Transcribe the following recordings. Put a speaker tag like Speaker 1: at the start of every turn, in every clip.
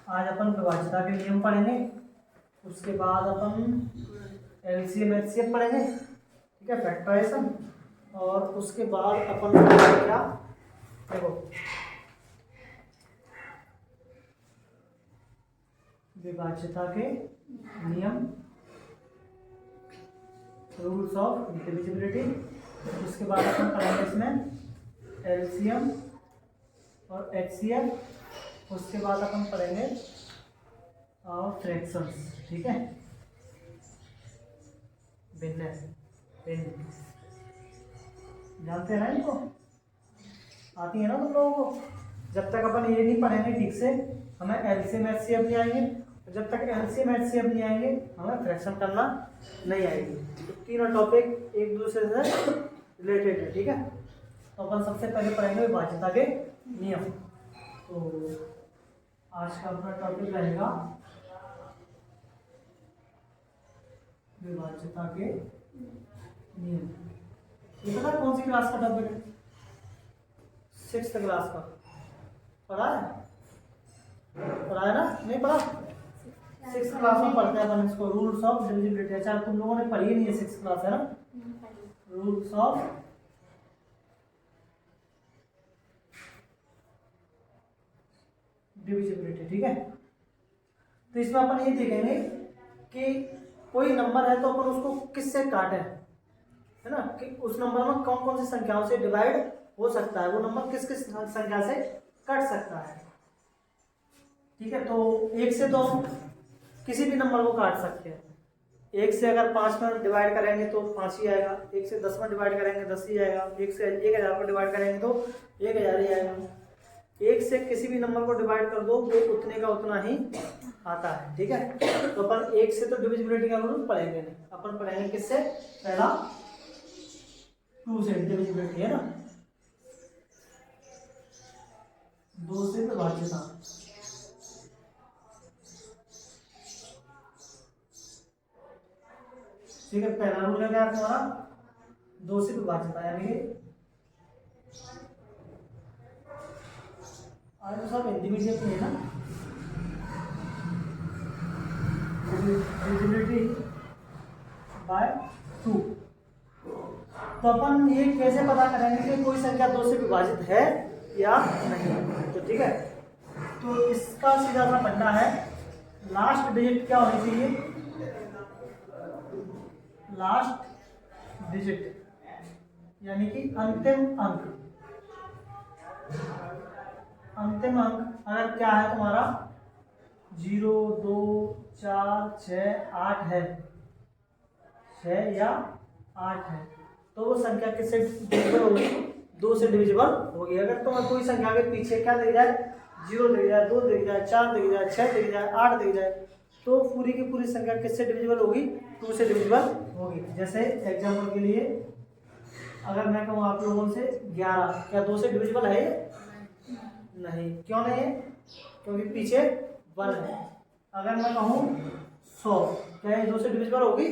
Speaker 1: आज अपन विभाज्यता के नियम पढ़ेंगे, उसके बाद अपन एलसीएम एचसीएफ पढ़ेंगे, ठीक है, फैक्टराइजेशन। और उसके बाद अपन क्या, देखो विभाज्यता के नियम, रूल्स ऑफ डिविजिबिलिटी। उसके बाद अपन पढ़ेंगे इसमें एलसीएम और एचसीएफ। उसके बाद अपन पढ़ेंगे फ्रैक्शंस, ठीक है, भिन्न भिन्न, जानते हैं ना इनको, आती है ना तुम लोगों को। जब तक अपन ये नहीं पढ़ेंगे ठीक से हमें एलसीएम एचसीएफ नहीं आएंगे, और जब तक एलसीएम एचसीएफ नहीं आएंगे हमें फ्रैक्शन करना नहीं आएगी। तो तीनों टॉपिक एक दूसरे से रिलेटेड है, ठीक है। तो अपन सबसे पहले पढ़ेंगे विभाज्यता के नियम। तो आज का अपना टॉपिक रहेगा विभाज्यता के नियम। ये पता है कौन सी क्लास का टॉपिक है? 6th क्लास का। पढ़ा है ना, नहीं पढ़ा? 6th क्लास में पढ़ते हैं अपन इसको, रूल्स ऑफ डिविजिबिलिटी। अच्छा तुम लोगों ने पढ़ी नहीं है, 6th क्लास है ना, रूल्स ऑफ डिविजिबिलिटी, ठीक है। तो इसमें अपन ये देखेंगे कि कोई नंबर है तो अपन उसको किससे काटें, है ना, कि उस नंबर में कौन कौन सी संख्याओं से डिवाइड हो सकता है, वो नंबर किस किस संख्या से कट सकता है, ठीक है। तो एक से तो हम किसी भी नंबर को काट सकते हैं। एक से अगर 5 में डिवाइड करेंगे तो 5 ही आएगा, एक से 10 में डिवाइड करेंगे 10 ही आएगा, एक से 1000 में डिवाइड करेंगे तो 1000 ही आएगा। एक से किसी भी नंबर को डिवाइड कर दो वो उतने का उतना ही आता है, ठीक है। तो अपन एक से तो डिविजिबिलिटी का रूल पढ़ेंगे नहीं, अपन पढ़ेंगे किससे, पहला 2 से डिविजिबिलिटी, है ना, 2 से विभाज्यता। ठीक है, पहला रूल है क्या तुम्हारा, 2 से विभाज्यता, यानी कि आज तो सब हिंदी मीडियम में है ना, डिविजिबिलिटी बाय 2। तो अपन ये कैसे पता करेंगे कि कोई संख्या 2 से विभाजित है या नहीं, तो ठीक है। तो इसका सीधा सा फंडा है, लास्ट डिजिट क्या होनी चाहिए, लास्ट डिजिट यानी कि अंतिम अंक। अंतिम अंक अगर क्या है तुम्हारा 0, 2, 4, 6, 8 है, 6 या 8 है, तो वो संख्या किससे डिविजिबल होगी, 2 से डिविजिबल होगी। अगर तुम्हें कोई संख्या के पीछे क्या दिख जाए, 0 दिख जाए, 2 दिख जाए, 4 दिख जाए, 6 दिख जाए, 8 दिख जाए, तो पूरी की पूरी संख्या किससे डिविजिबल होगी, 2 से डिविजिबल होगी। जैसे एग्जाम्पल के लिए अगर मैं कहूँ आप लोगों से 11, क्या 2 से डिविजिबल है? नहीं। क्यों नहीं है? क्योंकि पीछे 1 है। अगर मैं कहूँ 100, क्या ये 2 से डिविजिबल होगी?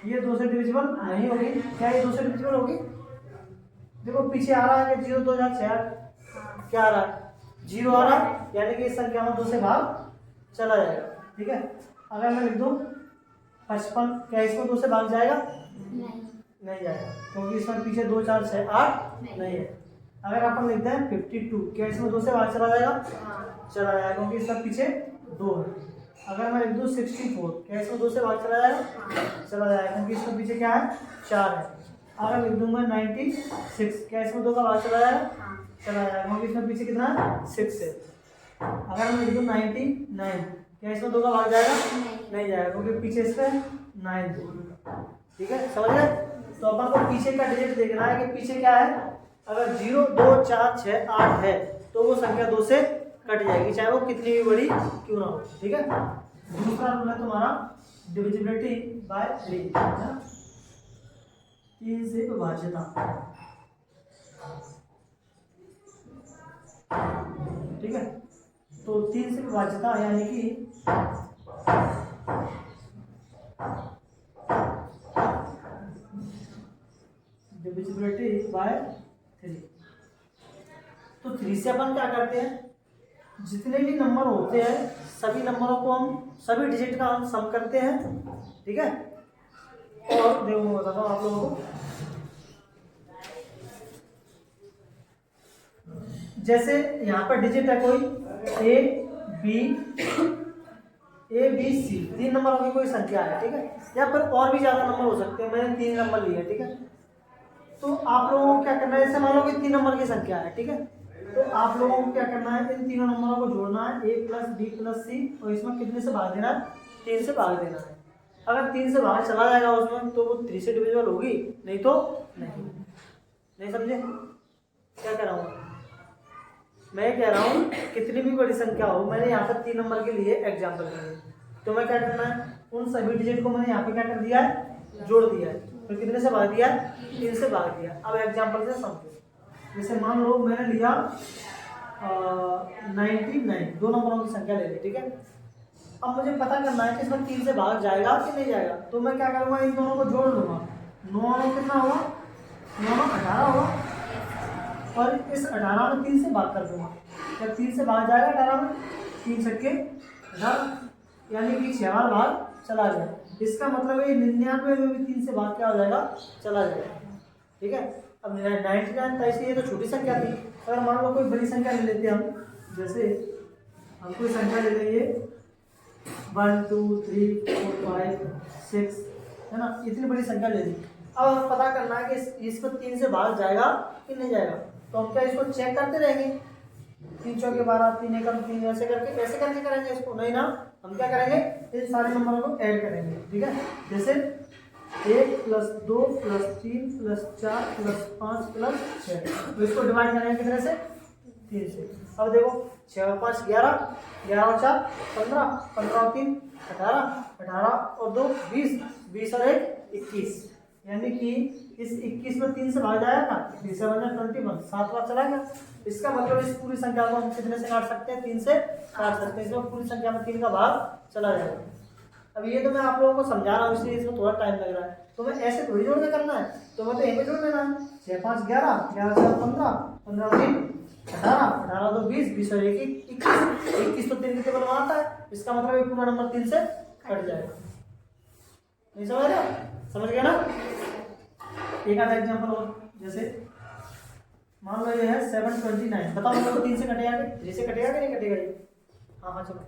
Speaker 1: ये 2 से डिविजिबल नहीं होगी। क्या ये 2 से डिविजिबल होगी? देखो पीछे आ रहा है कि 0, 2, 4, 6, क्या आ रहा है, 0 आ रहा है, यानी कि इस संख्या में 2 से भाग चला जाएगा, ठीक है। अगर मैं लिख दूँ 55, क्या इसमें 2 से भाग जाएगा? नहीं जाएगा, क्योंकि इसमें पीछे 2, 4, 6, 8 नहीं है। अगर अपन लिखते हैं 52, क्या इसमें 2 से भाग चला जाएगा? चला जाएगा, क्योंकि इसमें पीछे 2 है। अगर मैं लिख दूँ 64, क्या इसमें 2 से भाग चला जाएगा? चला जाएगा, क्योंकि इसमें पीछे क्या है? 4 है। अगर लिख दूँ मैं 96, क्या इसमें 2 का भाग चला जाएगा? चला जाएगा, क्योंकि इसमें पीछे कितना है? 6 है। अगर मैं लिख दूँ 99, क्या इसमें 2 का भाग जाएगा? नहीं जाएगा, क्योंकि पीछे इसमें 9 है, ठीक है, समझ गए। तो अपन को पीछे का डिजिट देखना है कि पीछे क्या है। अगर 0, 2, 4, 6, 8 है तो वो संख्या 2 से कट जाएगी, चाहे वो कितनी भी बड़ी क्यों ना हो, ठीक है। दूसरा रूल है तुम्हारा डिविजिबिलिटी बाय 3, 3 से विभाज्यता, ठीक है। तो 3 से विभाज्यता यानी कि डिविजिबिलिटी बाय 3। तो 3 से अपन क्या करते हैं, जितने भी नंबर होते हैं सभी नंबरों को हम सभी डिजिट का हम सम करते हैं, ठीक है। और देखो मैं बताता हूँ आप लोगों को, जैसे यहाँ पर डिजिट है कोई ए बी सी, 3 नंबरों की कोई संख्या है, ठीक है। या फिर और भी ज्यादा नंबर हो सकते हैं, मैंने 3 नंबर लिए, ठीक है। तो आप लोगों को क्या करना है, जैसे मान लो कि 3 नंबर की संख्या है, ठीक है। तो आप लोगों को क्या करना है, इन तीनों नंबरों को जोड़ना है, a प्लस बी प्लस सी, और इसमें कितने से भाग देना है, 3 से भाग देना है। अगर 3 से भाग चला जाएगा उसमें तो वो 3 से डिविजिबल होगी, नहीं तो नहीं समझे क्या कह रहा हूँ मैं कह रहा हूँ कितनी भी बड़ी संख्या हो, मैंने यहाँ पर 3 नंबर के लिए एग्जाम्पल दिए, तो मैं क्या करना है, उन सभी डिजिट को मैंने यहाँ पे क्या कर दिया है, जोड़ दिया है। तो कितने से भाग दिया, 3 से भाग दिया। अब एग्जाम्पल से समझो, जैसे मान लो मैंने लिया 99, 2 नंबरों की संख्या ले ली, ठीक है। अब मुझे पता करना है कि इसमें 3 से भाग जाएगा कि नहीं जाएगा, तो मैं क्या करूँगा, इन दोनों को जोड़ लूँगा। 9 कितना होगा, 9 18 होगा, और इस 18 में 3 से भाग कर दूंगा। जब 3 से भाग जाएगा 18 में, 3 छक्के 18, यानी कि 6 बार भाग चला जाएगा। इसका मतलब है 99 में भी 3 से भाग क्या हो जाएगा, चला जाएगा, ठीक है। अब 99 था, इसलिए ये तो छोटी संख्या थी। अगर मान लो कोई बड़ी संख्या ले लेते हम, जैसे हम कोई संख्या ले लेंगे 1 2 3 4 5 6, है ना, इतनी बड़ी संख्या ले ली। अब हमें पता करना है कि इसको 3 से भाग जाएगा कि नहीं जाएगा, तो हम क्या इसको चेक करते रहेंगे, 3 चौके 12, 3 एकम 3, ऐसे करके करेंगे इसको, नहीं ना, हम क्या करेंगे, इन सारे नंबरों को ऐड करेंगे, ठीक है। जैसे 1 plus 2 plus 3 plus 4 plus 5 plus 6, तो इसको डिवाइड करेंगे कितने से, 3 से। अब देखो 6 और 5 11, 11 और 4 15, 15 और 3 18, 18 और 2 20, 20 और 1 21, यानी कि इस 21 में 3 से भाग जाएगा, 3 से 21, 7 बार चला गया। इसका मतलब इस पूरी संख्या को हम कितने से काट सकते हैं, 3 से काट सकते हैं। इसमें पूरी संख्या में 3 का भाग चला जाएगा। अब ये तो मैं आप लोगों को समझा रहा हूँ, इसलिए इसमें थोड़ा टाइम लग रहा है, तो मैं ऐसे थोड़ी जोड़ के करना है, तो मैं तो यहीं पे जोड़ देना है, 6 5 11, 11 4 15, 15 3 18, 18 2 20, 20 और 1 21, 21 तो 3 के टेबल में आता है, इसका मतलब ये पूरा नंबर 3 से कट जाएगा। नहीं समझ रहे, समझ गया ना। एक आधा एग्जांपल और, जैसे मान लो ये है 729, बताओ मतलब 3 से कटेगा कि 3 से कटेगा कि नहीं कटेगा ये, हाँ हाँ चलो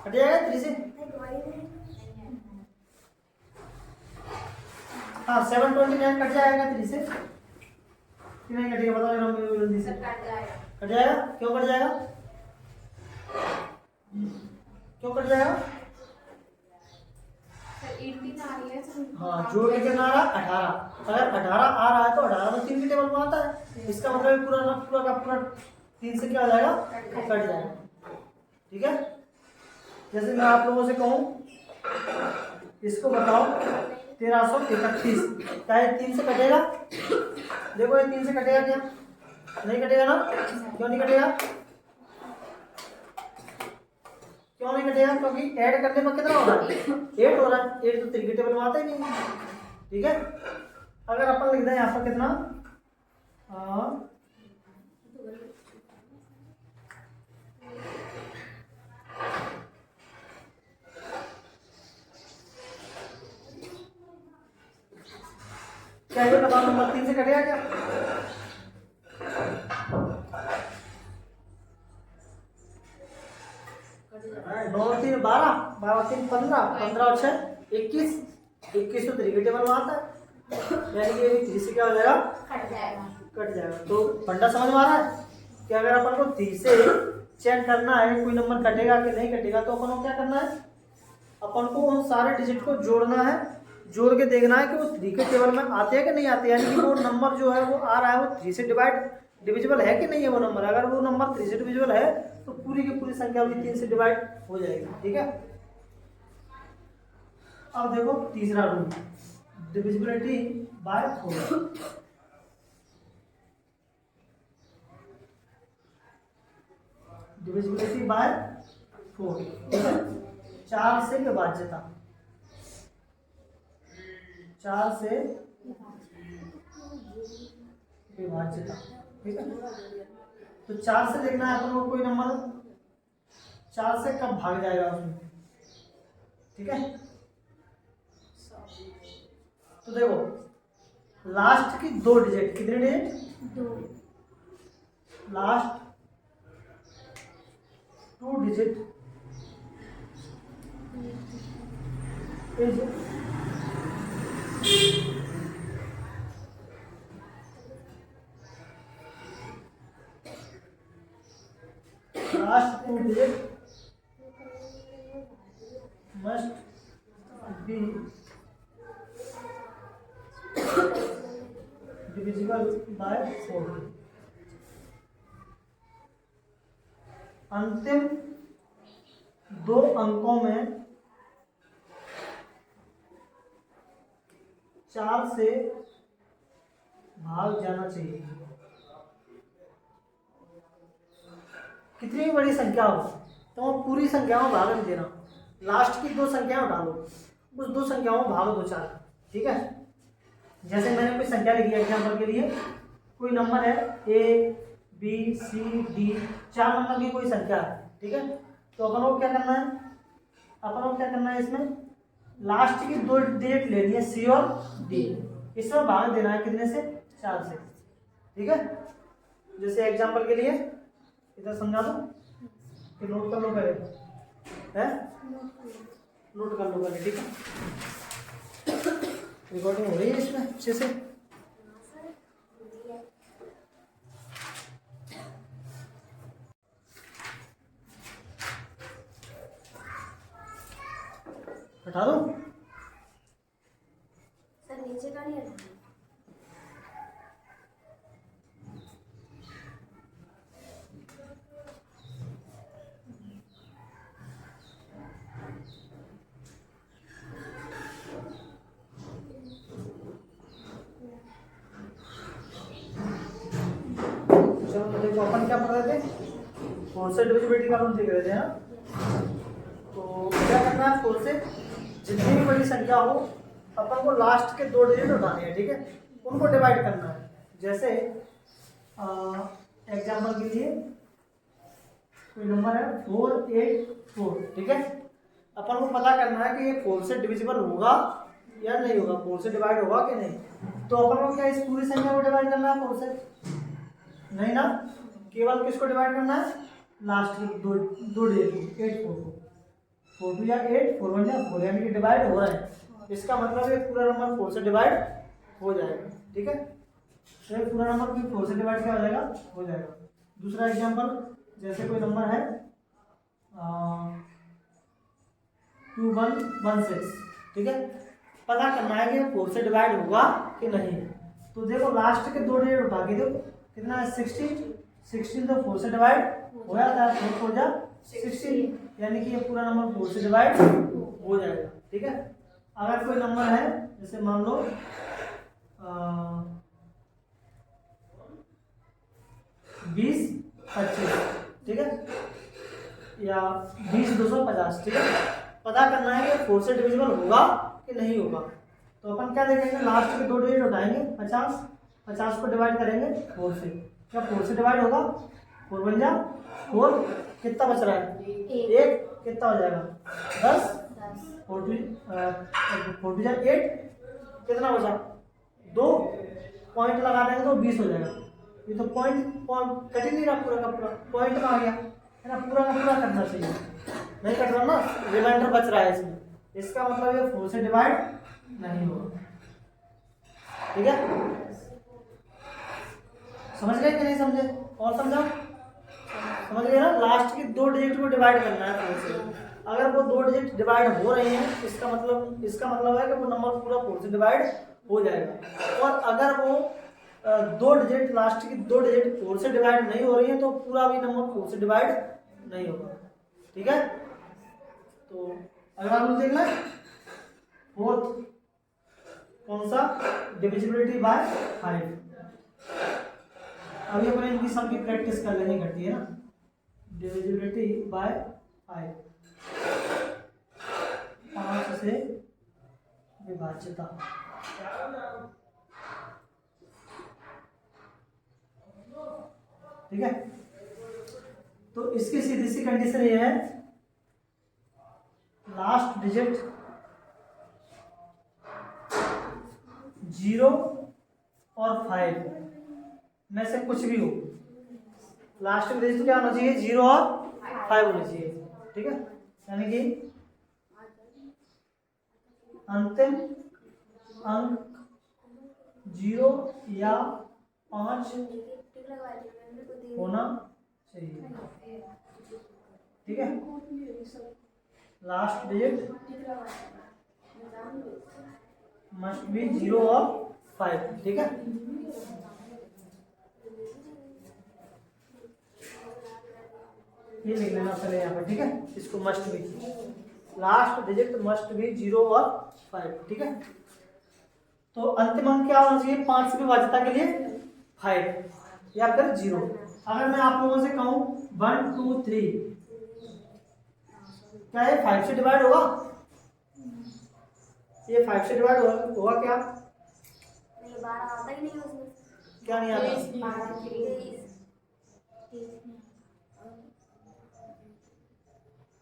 Speaker 1: कट जाएगा 3 से, हाँ 729 कट जाएगा 3 से कि नहीं कटेगा, बताओ जरा जल्दी से। कट जाएगा, क्यों कट जाएगा, क्यों कट जाएगा, हाँ जोड़ के कितना आ रहा है 18, अगर 18 आ रहा है तो 18 में 3 के टेबल में आता है, इसका मतलब पूरा का पूरा 3 से क्या हो जाएगा, कट जाएगा, ठीक है। जैसे मैं आप लोगों से कहूँ इसको बताओ 1331, क्या ये 3 से कटेगा, देखो ये 3 से कटेगा क्या, नहीं कटेगा ना, क्यों नहीं कटेगा, क्यों नहीं कटेगा, क्योंकि ऐड करने पर कितना हो रहा है, 8 हो रहा है, 8 तो 3 के टेबल में आता ही नहीं, ठीक है। अगर अपन लिख दें यहाँ पर कितना क्या ये बताओ, नंबर 3 से कटेगा क्या, नौ 3 12, 12 3 15, 15 और 6 21, 21 तो 3 के टेबल में आता है, यानी कि ये 3 से क्या हो जाएगा, कट जाएगा। तो फंडा समझ में आ रहा है कि अगर अपन को 3 से चेक करना है कोई नंबर कटेगा कि नहीं कटेगा, तो अपन को क्या करना है, अपन को उन सारे डिजिट को जोड़ना है, जोड़ के देखना है कि वो 3 के टेबल में आते हैं कि नहीं आते, यानी कि वो नंबर जो है वो आ रहा है वो 3 से डिविजिबल है कि नहीं है वो नंबर। अगर वो नंबर 3 से डिविजिबल है तो पूरी की पूरी संख्या भी 3 से डिवाइड हो जाएगी, ठीक है। अब देखो तीसरा rule, divisibility bye 4, divisibility bye 4, ठीक है। 4 से विभाज्यता, 4 से विभाज्यता, ठीक है। तो 4 से देखना है अपन को कोई नंबर, 4 से कब भाग जाएगा उसमें, ठीक है। तो देखो लास्ट की 2 डिजिट, कितने digit,
Speaker 2: 2,
Speaker 1: last 2 digit is last 2 digit must be divisible by 4। अंतिम 2 अंकों में 4 से भाग जाना चाहिए। कितनी भी बड़ी संख्या हो तो पूरी संख्या में भाग नहीं देना, लास्ट की 2 संख्याएं डालो, उस 2 संख्याओं में भाग दो 4, ठीक है। जैसे मैंने कोई संख्या लिखी है एग्जाम्पल के लिए, कोई नंबर है A B C D, 4 number की कोई संख्या है, ठीक है। तो अपन को क्या करना है, इसमें लास्ट की 2 डिजिट लेनी है C और D, इसमें भाग देना है कितने से, 4 से, ठीक है। जैसे एग्जाम्पल के लिए इधर समझा दो कि नोट कर लो पहले, है नोट कर लो पहले, ठीक है। रिकॉर्डिंग हो रही है इसमें अच्छे से। हटा दो
Speaker 2: सर, नीचे का नहीं हटाना।
Speaker 1: तो देखो अपन क्या पढ़ रहे थे, 4 से डिविजिबिलिटी का हम देख रहे थे, हाँ। तो क्या करना है, 4 से जितनी भी बड़ी संख्या हो अपन को लास्ट के 2 डिजिट उठाने हैं, ठीक है, उनको डिवाइड करना है। जैसे एग्जाम्पल के लिए कोई नंबर है 484, ठीक है। अपन को पता करना है कि ये 4 से डिविजिबल होगा या नहीं होगा, 4 से डिवाइड होगा कि नहीं। तो अपन को क्या इस पूरी संख्या को डिवाइड करना है 4 से, नहीं ना, केवल किसको डिवाइड करना है, लास्ट की 2 डिजिट 84 को, 4 2 या 8, 4 1 या 4, यानी कि डिवाइड हो रहा है, इसका मतलब ये पूरा नंबर 4 से डिवाइड हो जाएगा, ठीक है। तो ये पूरा नंबर भी 4 से डिवाइड क्या हो जाएगा, हो जाएगा। दूसरा एग्जांपल, जैसे कोई नंबर है 2116, ठीक है। पता करना है कि 4 से डिवाइड होगा कि नहीं। तो देखो लास्ट के 2 डिजिट उठा के देखो कितना है, 16 तो 4 से डिवाइड हो जाता है, 4 4 जा 16, यानी कि ये पूरा नंबर 4 से डिवाइड हो जाएगा, ठीक है। अगर कोई नंबर है जैसे मान लो 2025, ठीक है, या 20250, ठीक है। पता करना है कि 4 से डिविजिबल होगा कि नहीं होगा। तो अपन क्या देखेंगे, लास्ट के 2 डिजिट उठाएंगे, 50 को डिवाइड करेंगे 4 से, क्या 4 से डिवाइड होगा, 4 बन जा 4, कितना बच रहा है, 1, कितना हो जाएगा 10, 4 जा 8, कितना बचा 2, पॉइंट लगा देंगे तो 20 हो जाएगा। ये तो पॉइंट कट ही नहीं रहा, पूरा का पूरा पॉइंट में आ गया है ना, पूरा का पूरा करना चाहिए, नहीं कट रहा ना, रिमाइंडर बच रहा है इसमें, इसका मतलब ये 4 से डिवाइड नहीं होगा, ठीक है। समझ गए कि नहीं समझे, और समझाओ, समझ गए ना। लास्ट की 2 डिजिट को डिवाइड करना है 4 से, अगर वो 2 डिजिट डिवाइड हो रही हैं इसका मतलब है कि वो नंबर पूरा 4 से डिवाइड हो जाएगा। और अगर वो 2 डिजिट, लास्ट की 2 डिजिट 4 से डिवाइड नहीं हो रही है तो पूरा भी नंबर 4 से डिवाइड नहीं होगा, ठीक है। तो अगला रूल देख लें, फोर्थ कौन सा, डिविजिबिलिटी बाय 5। अभी अपने इनकी सबकी प्रैक्टिस कर लेनी घटी है ना, डिविजिबिलिटी बाय 5, 5 से विभाज्यता, ठीक है। तो इसकी सीधी सी कंडीशन ये है लास्ट डिजिट 0 और 5 में से कुछ भी हो, लास्ट में डिजिट क्या होना चाहिए, 0 और 5 होना चाहिए, ठीक है। यानी कि अंतिम अंक 0 या 5 होना चाहिए, ठीक है। लास्ट डिजिट मस्ट बी 0 और 5, ठीक है। ये लिख लेना पहले यहाँ पर, ठीक है। इसको must be, last digit must be 0 और 5, ठीक है। तो अंतिम अंक क्या होना चाहिए 5 से विभाज्यता के लिए, 5 या फिर 0। अगर मैं आप लोगों से कहूं 1 2 3, क्या ये 5 से डिवाइड होगा, ये 5 से डिवाइड होगा क्या,
Speaker 2: नहीं 12 आता ही नहीं उसमें,
Speaker 1: क्या नहीं आता,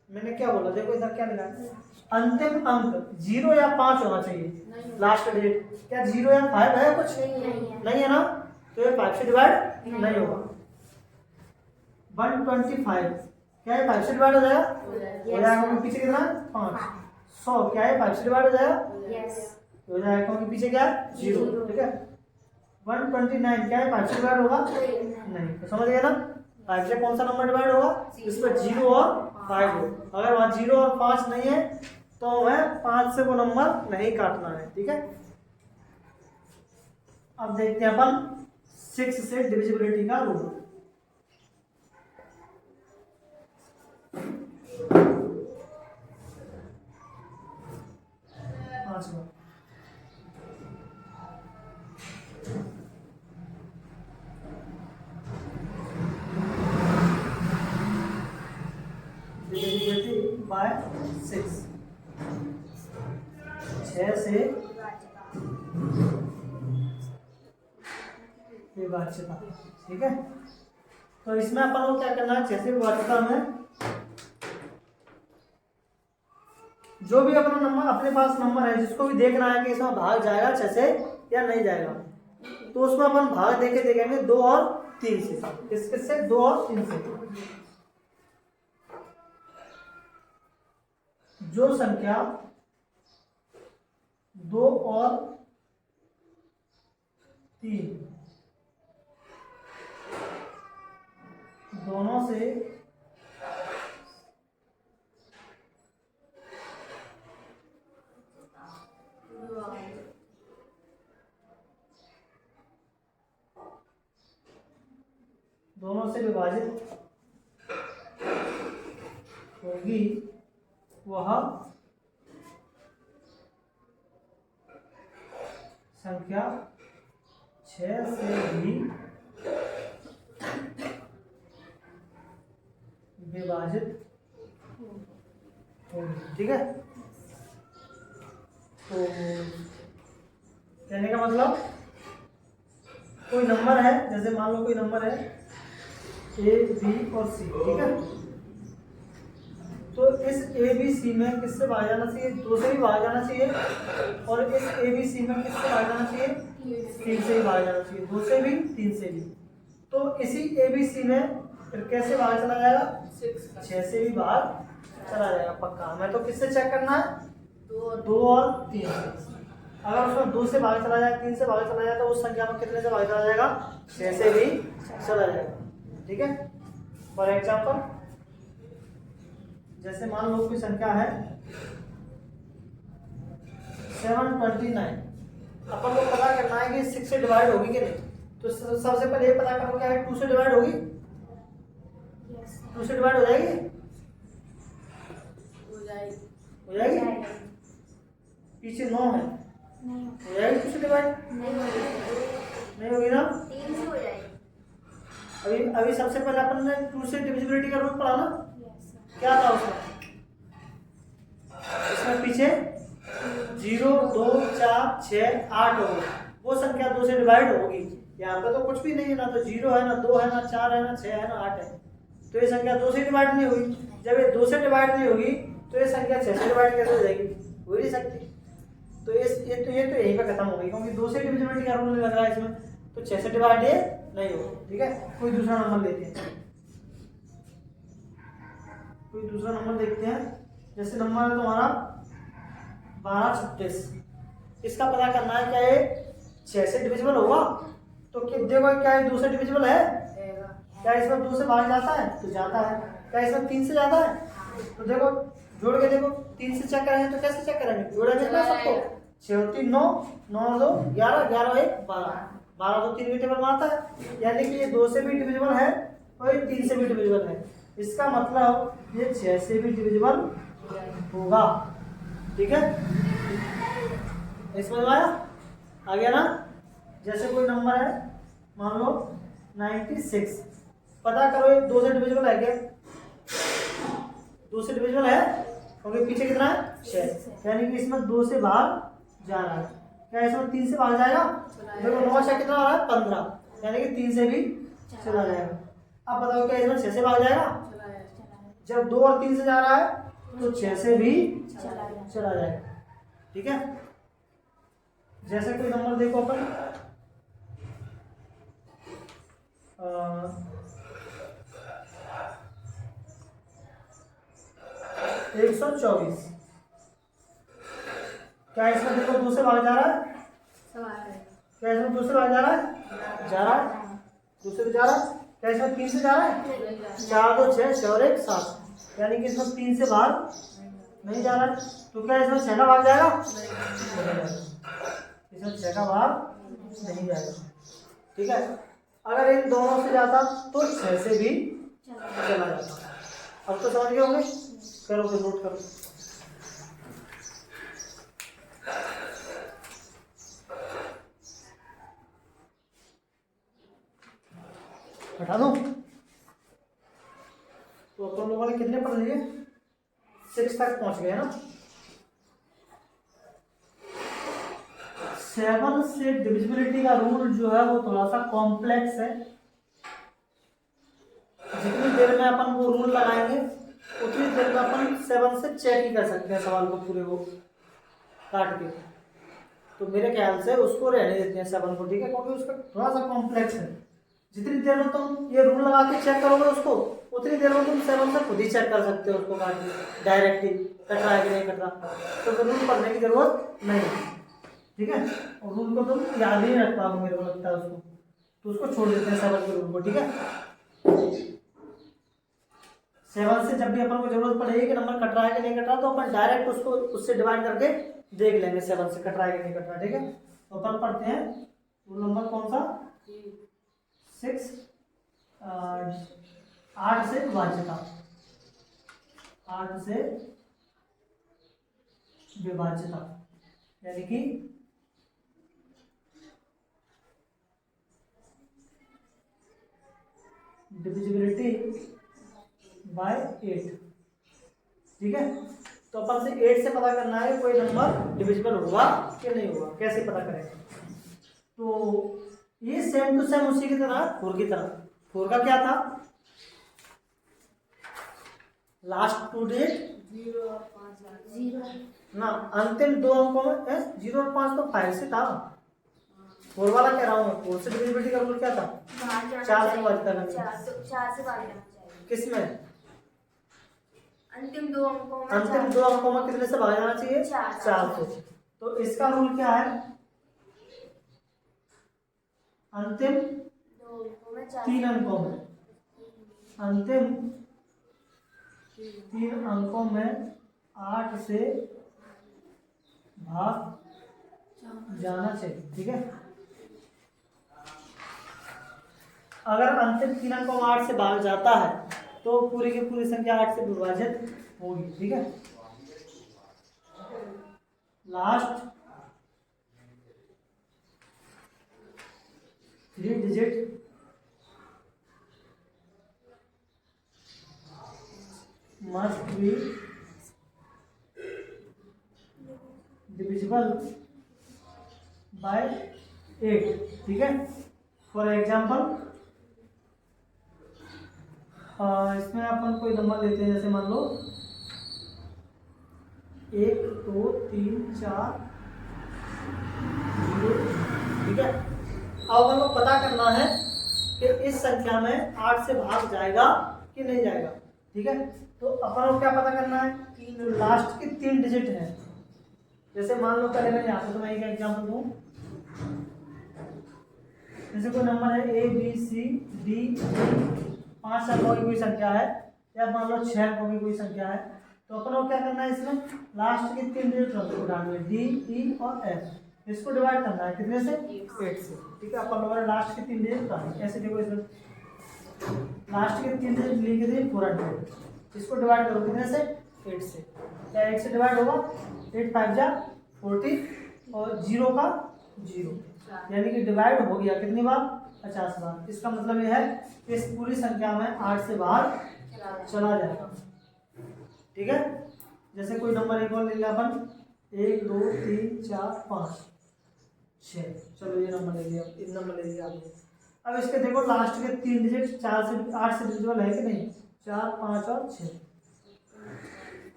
Speaker 1: मैंने क्या बोला, देखो इधर क्या लिखा है, अंतिम अंक 0 या 5 होना चाहिए लास्ट डिजिट, क्या 0 या 5 है, कुछ नहीं है ना, तो ये 5 से डिवाइड नहीं होगा। 125 क्या है 5 से डिवाइड हो जाएगा, हो जाएगा, क्योंकि पीछे कितना 5। 100 क्या है 5 से डिवाइड हो जाएगा, हो जाएगा, क्योंकि पीछे क्या है 0, ठीक है। 129 क्या है 5 से डिवाइड होगा, नहीं, तो समझ गए ना, 5 से कौन सा नंबर डिवाइड होगा, इसमें 0 और 5 हो। अगर वहाँ 0 और 5 नहीं है तो हमें 5 से वो नंबर नहीं काटना है, ठीक है। अब देखते हैं अपन 6 से डिविजिबिलिटी का रूल। बाय 6 से विभाज्यता, ठीक है। तो इसमें अपन को क्या करना है, 6 से विभाज्यता में जो भी अपना नंबर अपने पास नंबर है, जिसको भी देखना है कि इसमें भाग जाएगा 6 से या नहीं जाएगा, तो उसमें अपन भाग देखेंगे 2 और 3 से, किससे 2 और 3 से। जो संख्या 2 और 3 दोनों से विभाजित होगी वह संख्या 6 से भी विभाजित होगी, ठीक है। तो कहने का मतलब कोई नंबर है, जैसे मान लो कोई नंबर है A, B और C, ठीक है। तो इस A, B, C में किससे भाग जाना चाहिए, 2 से भी भाग जाना चाहिए, और इस A, B, C में किससे भाग जाना चाहिए, 3 से भी भाग जाना चाहिए, 2 से भी 3 से भी। तो इसी A, B, C में फिर कैसे भाग चला जाएगा, 6 से भी भाग चला जाएगा पक्का। हमें तो किससे चेक करना है, 2 और 3 से। अगर उसमें 2 से भाग चला जाए, 3 से भाग चला जाए, तो उस संख्या में कितने से भाग चला जाएगा, 6 से भी चला जाएगा, ठीक है। फॉर एग्जाम्पल जैसे मान लो कोई संख्या है 729, अपन को पता करना है कि 6 से डिवाइड होगी कि नहीं। तो सबसे पहले ये पता करो क्या है, 2 से डिवाइड होगी, 2 से डिवाइड हो जाएगी, हो जाएगी। पीछे 9 है, हो जाएगी 2 से डिवाइड, नहीं होगी ना,
Speaker 2: 3 से हो जाएगी।
Speaker 1: अभी सबसे पहले अपन ने 2 से डिविजिबिलिटी का रूल पढ़ा ना, क्या था उसमें, इसमें पीछे 0 2 4 6 8 होगा, वो संख्या 2 से डिवाइड होगी। यहाँ पे तो कुछ भी नहीं है, ना तो 0 है, ना 2 है, ना 4 है, ना 6 है, ना 8 है, तो ये संख्या 2 से डिवाइड नहीं होगी। जब ये 2 से डिवाइड नहीं होगी तो ये संख्या 6 से डिवाइड कैसे हो जाएगी, हो ही नहीं सकती। तो ये तो यहीं पे खत्म हो गई, क्योंकि 2 से डिविजिबिलिटी का रूल नहीं लग रहा है इसमें, तो 6 से डिवाइड ये नहीं होगा। ठीक है, कोई दूसरा नंबर लेते हैं, कोई दूसरा नंबर देखते हैं। जैसे नंबर है तुम्हारा 1236, इसका पता करना है क्या ये 6 से डिविजिबल होगा, तो देखो क्या ये 2 से डिविजिबल है, क्या इसमें 2 से भाग जाता है, तो जाता है। क्या इसमें 3 से जाता है, तो देखो जोड़ के देखो, 3 से चेक करेंगे तो कैसे चेक करेंगे, जोड़ेंगे ना सबको, 6 और 3 9, 9 और 2 11, 11 और 1 12, 12 तो 3 के टेबल में आता है, यानी कि ये 2 से भी डिविजिबल है और ये 3 से भी डिविजिबल है। इसका मतलब ये 6 से भी डिविजिबल होगा। ठीक है, समझ में आया, आ गया ना। जैसे कोई नंबर है मान लो 96, पता करो ये 2 से डिविजिबल है क्या, 2 से डिविजिबल है, क्योंकि पीछे कितना है 6, यानी कि इसमें 2 से बाहर जा रहा है। क्या इसमें 3 से बाहर जाएगा, देखो 9 से कितना आ रहा है 15, यानी कि 3 से भी चला जाएगा। अब बताओ क्या इसमें 6 से भाग जाएगा, जब 2 और 3 से जा रहा है तो 6 से भी चला जाएगा। ठीक है, जैसे कोई नंबर देखो अपन 124, क्या इसमें देखो 2 से भाग जा रहा है, क्या इसमें 2 से भाग जा रहा है, जा रहा है, 2 से भी जा रहा है। क्या इसमें 3 से जा रहा है, 4 2 6 6 और 1 7, यानी कि इसमें 3 से बाहर नहीं जा रहा है, तो क्या इसमें 6 का भाग जाएगा, इसमें 6 का भाग नहीं जाएगा। ठीक है, अगर इन दोनों से जाता तो 6 से भी चला जाता। अब तो समझ गए होंगे, करो फिर नोट करो। हटा दो, तो अपन लोगों ने कितने पढ़ लिए, 6 तक पहुंच गए ना। 7 से डिविजिबिलिटी का रूल जो है वो थोड़ा सा कॉम्प्लेक्स है, जितनी देर में अपन वो रूल लगाएंगे उतनी देर में अपन 7 से चेक ही कर सकते हैं सवाल को पूरे को काट के। तो मेरे ख्याल से उसको रहने देते हैं 7 को, ठीक है, क्योंकि उसका थोड़ा सा कॉम्प्लेक्स है। जितनी देर में तुम ये रूल लगा के चेक करोगे उसको, उतनी देर में तुम 7 से खुद ही चेक कर सकते हो उसको काट के डायरेक्टली, कट रहा है कि नहीं कट रहा, तो फिर रूल पढ़ने की जरूरत नहीं। ठीक है, और रूल को तुम याद ही नहीं रख पाओगे मेरे को लगता है उसको, तो उसको छोड़ देते हैं 7 के रूल को। ठीक है, 7 से जब भी अपन को जरूरत पड़ेगी कि नंबर कट रहा है कि नहीं कट रहा, तो अपन डायरेक्ट उसको उससे डिवाइड करके देख लेंगे 7 से कट रहा है कि नहीं कट रहा। ठीक है, तो अपन पढ़ते हैं रूल नंबर कौन सा, 6 8 से विभाज्यता, 8 से विभाज्यता, यानी कि डिविजिबिलिटी बाय 8। ठीक है, तो अपन से 8 से पता करना है कोई नंबर डिविजिबल होगा कि नहीं होगा, कैसे पता करेंगे। तो ये सेम टू सेम उसी की तरह 4 की तरह, 4 का क्या था, लास्ट 2 डिजिट
Speaker 2: 0 और 5
Speaker 1: ना, अंतिम 2 अंकों में 0 और 5 तो 5 से था, 4 वाला कह रहा हूँ मैं, 4 से डिविजिबिलिटी का रूल क्या था, 4 से विभाज्यता करनी,
Speaker 2: 4 से भाग जाना चाहिए।
Speaker 1: किसमें,
Speaker 2: अंतिम 2 अंकों में,
Speaker 1: अंतिम 2 अंकों में कितने से भाग जाना चाहिए, 4 से। तो इसका रूल क्या है, अंतिम
Speaker 2: 2 अंकों में
Speaker 1: 3 अंकों में, अंतिम 3 अंकों में 8 से भाग जाना चाहिए। ठीक है, अगर अंतिम 3 अंकों में 8 से भाग जाता है तो पूरी की पूरी संख्या 8 से विभाजित होगी। ठीक है, last 3 digit must be divisible by 8। ठीक है, फॉर एग्जाम्पल इसमें अपन कोई नंबर लेते हैं, जैसे मान लो 1 2 3 4 0। ठीक है, अब अपन को पता करना है कि इस संख्या में 8 से भाग जाएगा कि नहीं जाएगा। ठीक है, तो अपन को क्या पता करना है, जो लास्ट के 3 डिजिट है। जैसे मान लो पहले मैं यहाँ पे तुम्हें एक एग्जाम्पल दूँ, जैसे कोई नंबर है A B C D 5 अंकों की कोई संख्या है, या मान लो 6 अंकों की कोई संख्या है, तो अपन को क्या करना है, इसमें लास्ट के 3 डिजिट उठाने D E और F, इसको डिवाइड करना है कितने से, 8 से। ठीक है, अपन लोगों ने लास्ट के 3 डिजिट उठाने, ऐसे देखो इसमें लास्ट के 3 डिजिट लिख दिए 400, इसको डिवाइड करो कितने से, 8 से। क्या 8 से डिवाइड होगा, 8 5 जा 40 और 0 का 0, यानी कि डिवाइड हो गया कितनी बार, 50 बार। इसका मतलब यह है कि इस पूरी संख्या में 8 से बाहर चला जाएगा। ठीक है, जैसे कोई नंबर एक और ले लिया अपन, 1 2 3 4 5 6, चलो ये नंबर ले लिया, इन नंबर ले लिया आपने। अब इसके देखो लास्ट के 3 डिजिट 4 से 8 से डिविजिबल है कि नहीं, 4 5 और 6,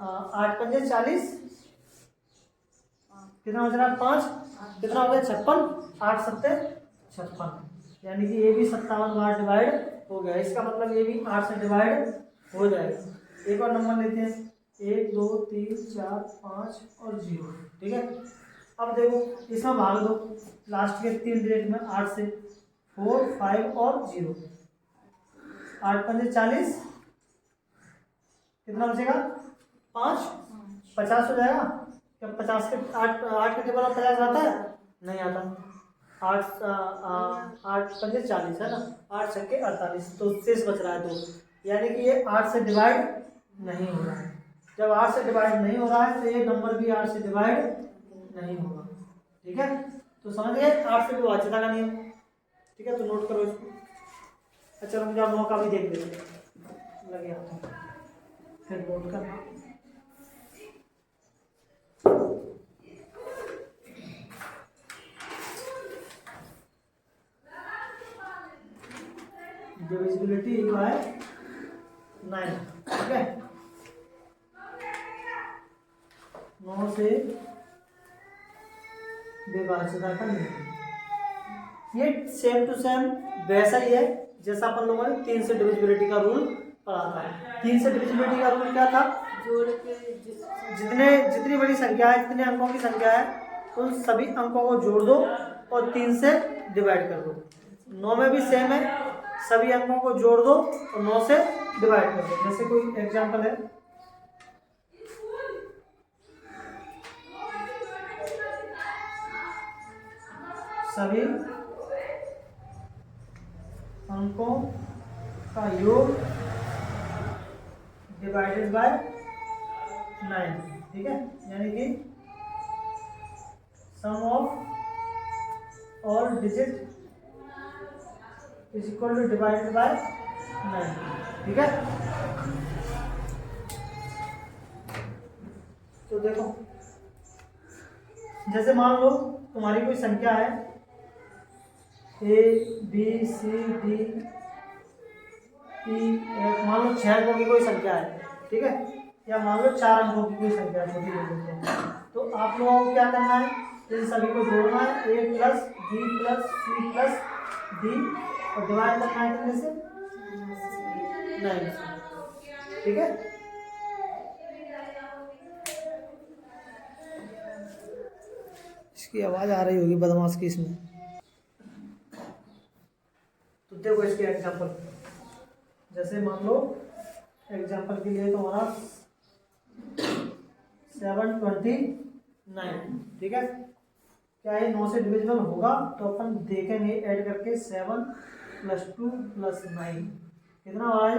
Speaker 1: 8 पंजे 40, कितना हो रहा है 5, कितना हो गया 56, 8 सत्ते 56, यानी कि ये भी 57 बार डिवाइड हो गया। इसका मतलब ये भी 8 से डिवाइड हो जाएगा। एक और नंबर लेते हैं, 1 2 3 4 5 और 0। ठीक है, अब देखो इसमें भाग दो लास्ट के 3 डिजिट में 8 से, 4 5 और 0, 8 पंजे 40, कितना बचेगा 5, 50 हो जाएगा। क्या 50 के 8 के टेबल में 50 आता है, नहीं आता। 8 पंजे 40 है ना, 8 छक्के 48, तो शेष बच रहा है 2, यानी कि ये 8 से डिवाइड नहीं हो रहा है। जब 8 से डिवाइड नहीं हो रहा है तो ये नंबर भी 8 से डिवाइड नहीं होगा। ठीक है, तो समझ गए 8 से विभाज्यता का नियम। ठीक है, तो नोट करो इसको। अच्छा मुझे आप 9 का भी देख लेते लगे आता, फिर नोट करना। Divisibility bye 9। ठीक है, 9 से विभाज्यता का नियम, ये सेम टू सेम वैसा ही है जैसा अपन लोगों ने 3 से डिविजिबिलिटी का रूल पढ़ा था। 3 से डिविजिबिलिटी का रूल क्या था, जोड़ के जितनी बड़ी संख्या है, जितने अंकों की संख्या है, उन सभी अंकों को जोड़ दो और 3 से डिवाइड कर दो। 9 में भी सेम है, सभी अंकों को जोड़ दो और 9 से डिवाइड कर दो। जैसे कोई एग्जांपल है, सभी अंकों का योग डिवाइडेड बाय 9। ठीक है, यानी कि sum of all digit is equal to divided by 9। ठीक है, तो देखो जैसे मान लो तुम्हारी कोई संख्या है A B C D E F, मान लो 6 अंकों की कोई संख्या है। ठीक है, या मान लो 4 अंकों की कोई संख्या है, छोटी ले लेते हैं। तो आप लोगों को क्या करना है, इन सभी को जोड़ना है, A plus B plus C plus D, और डिवाइड करना है कितने से, 9 से। ठीक है, इसकी आवाज आ रही होगी बदमाश की इसमें। तो देखो इसके एग्जांपल, जैसे मान लो एग्जांपल के लिए तुम्हारा 729। ठीक है, क्या ये 9 से डिविजिबल होगा, तो अपन देखेंगे ऐड करके, 7 + 2 + 9 कितना हो रहा है,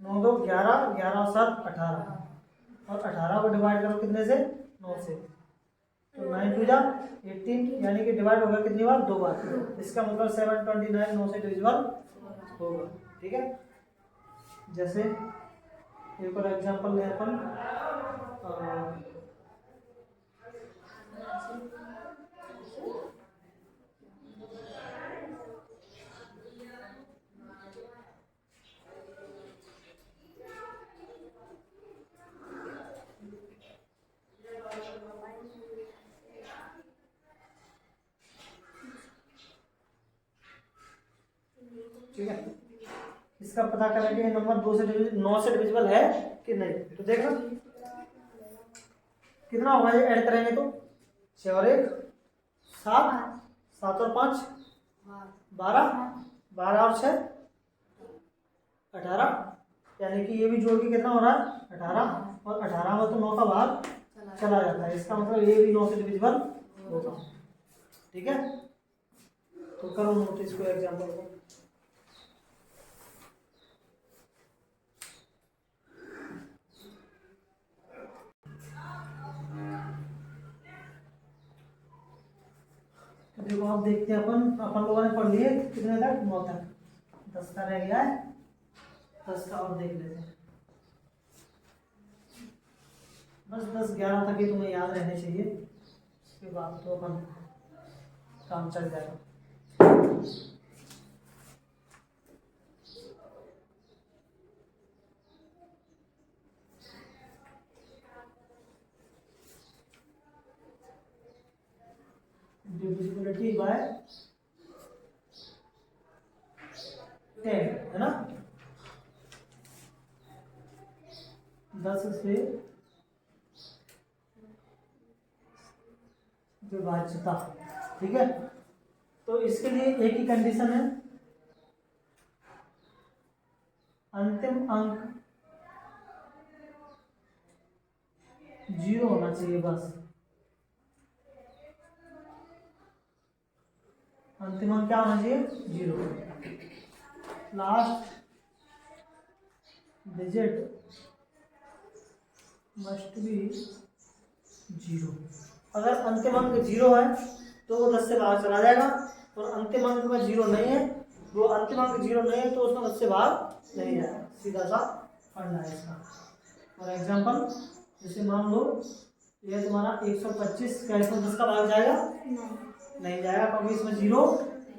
Speaker 1: 9 2 11, 11 और 7 18, और 18 को डिवाइड करो कितने से, 9 से, तो 9 2 जा 18, यानी कि डिवाइड होगा कितनी बार, 2 बार। इसका मतलब 729 9 से डिविजिबल होगा। ठीक है, जैसे एक और एग्जांपल लें अपन, ठीक है, इसका पता करेंगे ये नंबर 9 से डिविजिबल है कि नहीं। तो देखो कितना होगा ये ऐड करेंगे तो 6 और 1 7, 7 और 5 12, 12 और 6 18, यानी कि ये भी जोड़ के कितना हो रहा है 18, और 18 में तो 9 का भाग चला जाता है, इसका मतलब ये भी 9 से डिविजिबल होगा। ठीक है, तो करो नोट इसको एग्जाम्पल को। तो देखो आप देखते हैं अपन लोगों ने पढ़ लिए कितने तक 9 तक, 10 का रह गया है, 10 का और देख लेते हैं। बस 10 11 तक ही तुम्हें याद रहने चाहिए, उसके बाद तो अपन काम चल जाएगा। डिविजिबिलिटी बाय 10 है ना, 10 से विभाज्यता। ठीक है, तो इसके लिए एक ही कंडीशन है, अंतिम अंक 0 होना चाहिए, बस अंतिम अंक क्या होना चाहिए 0, लास्ट डिजिट मस्ट बी 0। अगर अंतिम अंक 0 है तो वो 10 से बाहर चला जाएगा, और अंतिम अंक में 0 नहीं है, वो अंतिम अंक 0 नहीं है तो उसमें 10 से बाहर नहीं जाएगा, सीधा सा पढ़ना है इसका। और एग्जांपल जैसे मान लो ये तुम्हारा 125, क्या इसमें 10 का भाग जाएगा नहीं जाएगा, क्योंकि इसमें 0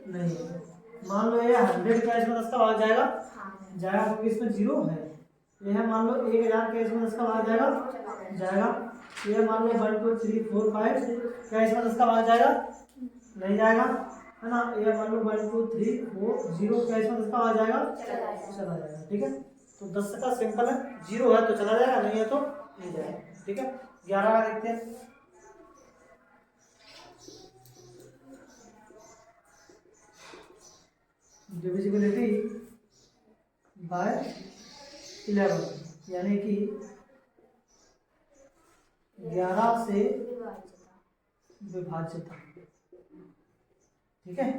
Speaker 1: नहीं है। मान लो ये 100, क्या इसमें 10 का भाग जाएगा जाएगा, क्योंकि इसमें 0 है। यह मान लो 1000, क्या इसमें 10 का भाग जाएगा जाएगा। ये मान लो 1 2 3 4 5, क्या इसमें 10 का भाग जाएगा नहीं जाएगा, है ना। ये मान लो 1 2 3 4 0, क्या इसमें 10 का भाग जाएगा चला जाएगा। ठीक है, तो 10 का सिंपल है, 0 है तो चला जाएगा, नहीं है तो नहीं जाएगा। ठीक है, 11 का देखते हैं। डिविजिबिलिटी बाय 11, यानी कि 11 से विभाज्यता। ठीक है,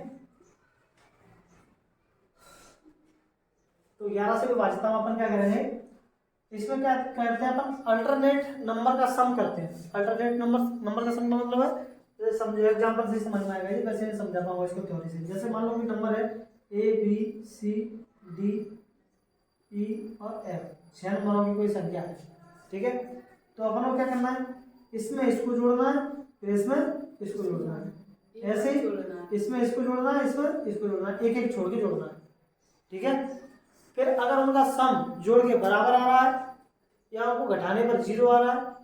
Speaker 1: तो 11 से विभाज्यता में अपन क्या करेंगे, इसमें क्या करते हैं अपन अल्टरनेट नंबर का सम करते हैं। अल्टरनेट नंबर का सम का मतलब है, जैसे समझो एग्जांपल से समझ में आएगा ये, वैसे नहीं समझा पाऊंगा इसको थ्योरी से। जैसे मान लो कि नंबर है A B C D E और F, 6 नंबरों की कोई संख्या है। ठीक है, तो अपन को क्या करना है, इसमें इसको जोड़ना है, फिर इसमें इसको जोड़ना है, ऐसे ही इसमें इसको जोड़ना है, इसमें इसको जोड़ना है, एक एक छोड़ के जोड़ना है। ठीक है, फिर अगर उनका सम जोड़ के बराबर आ रहा है या उनको घटाने पर 0 आ रहा है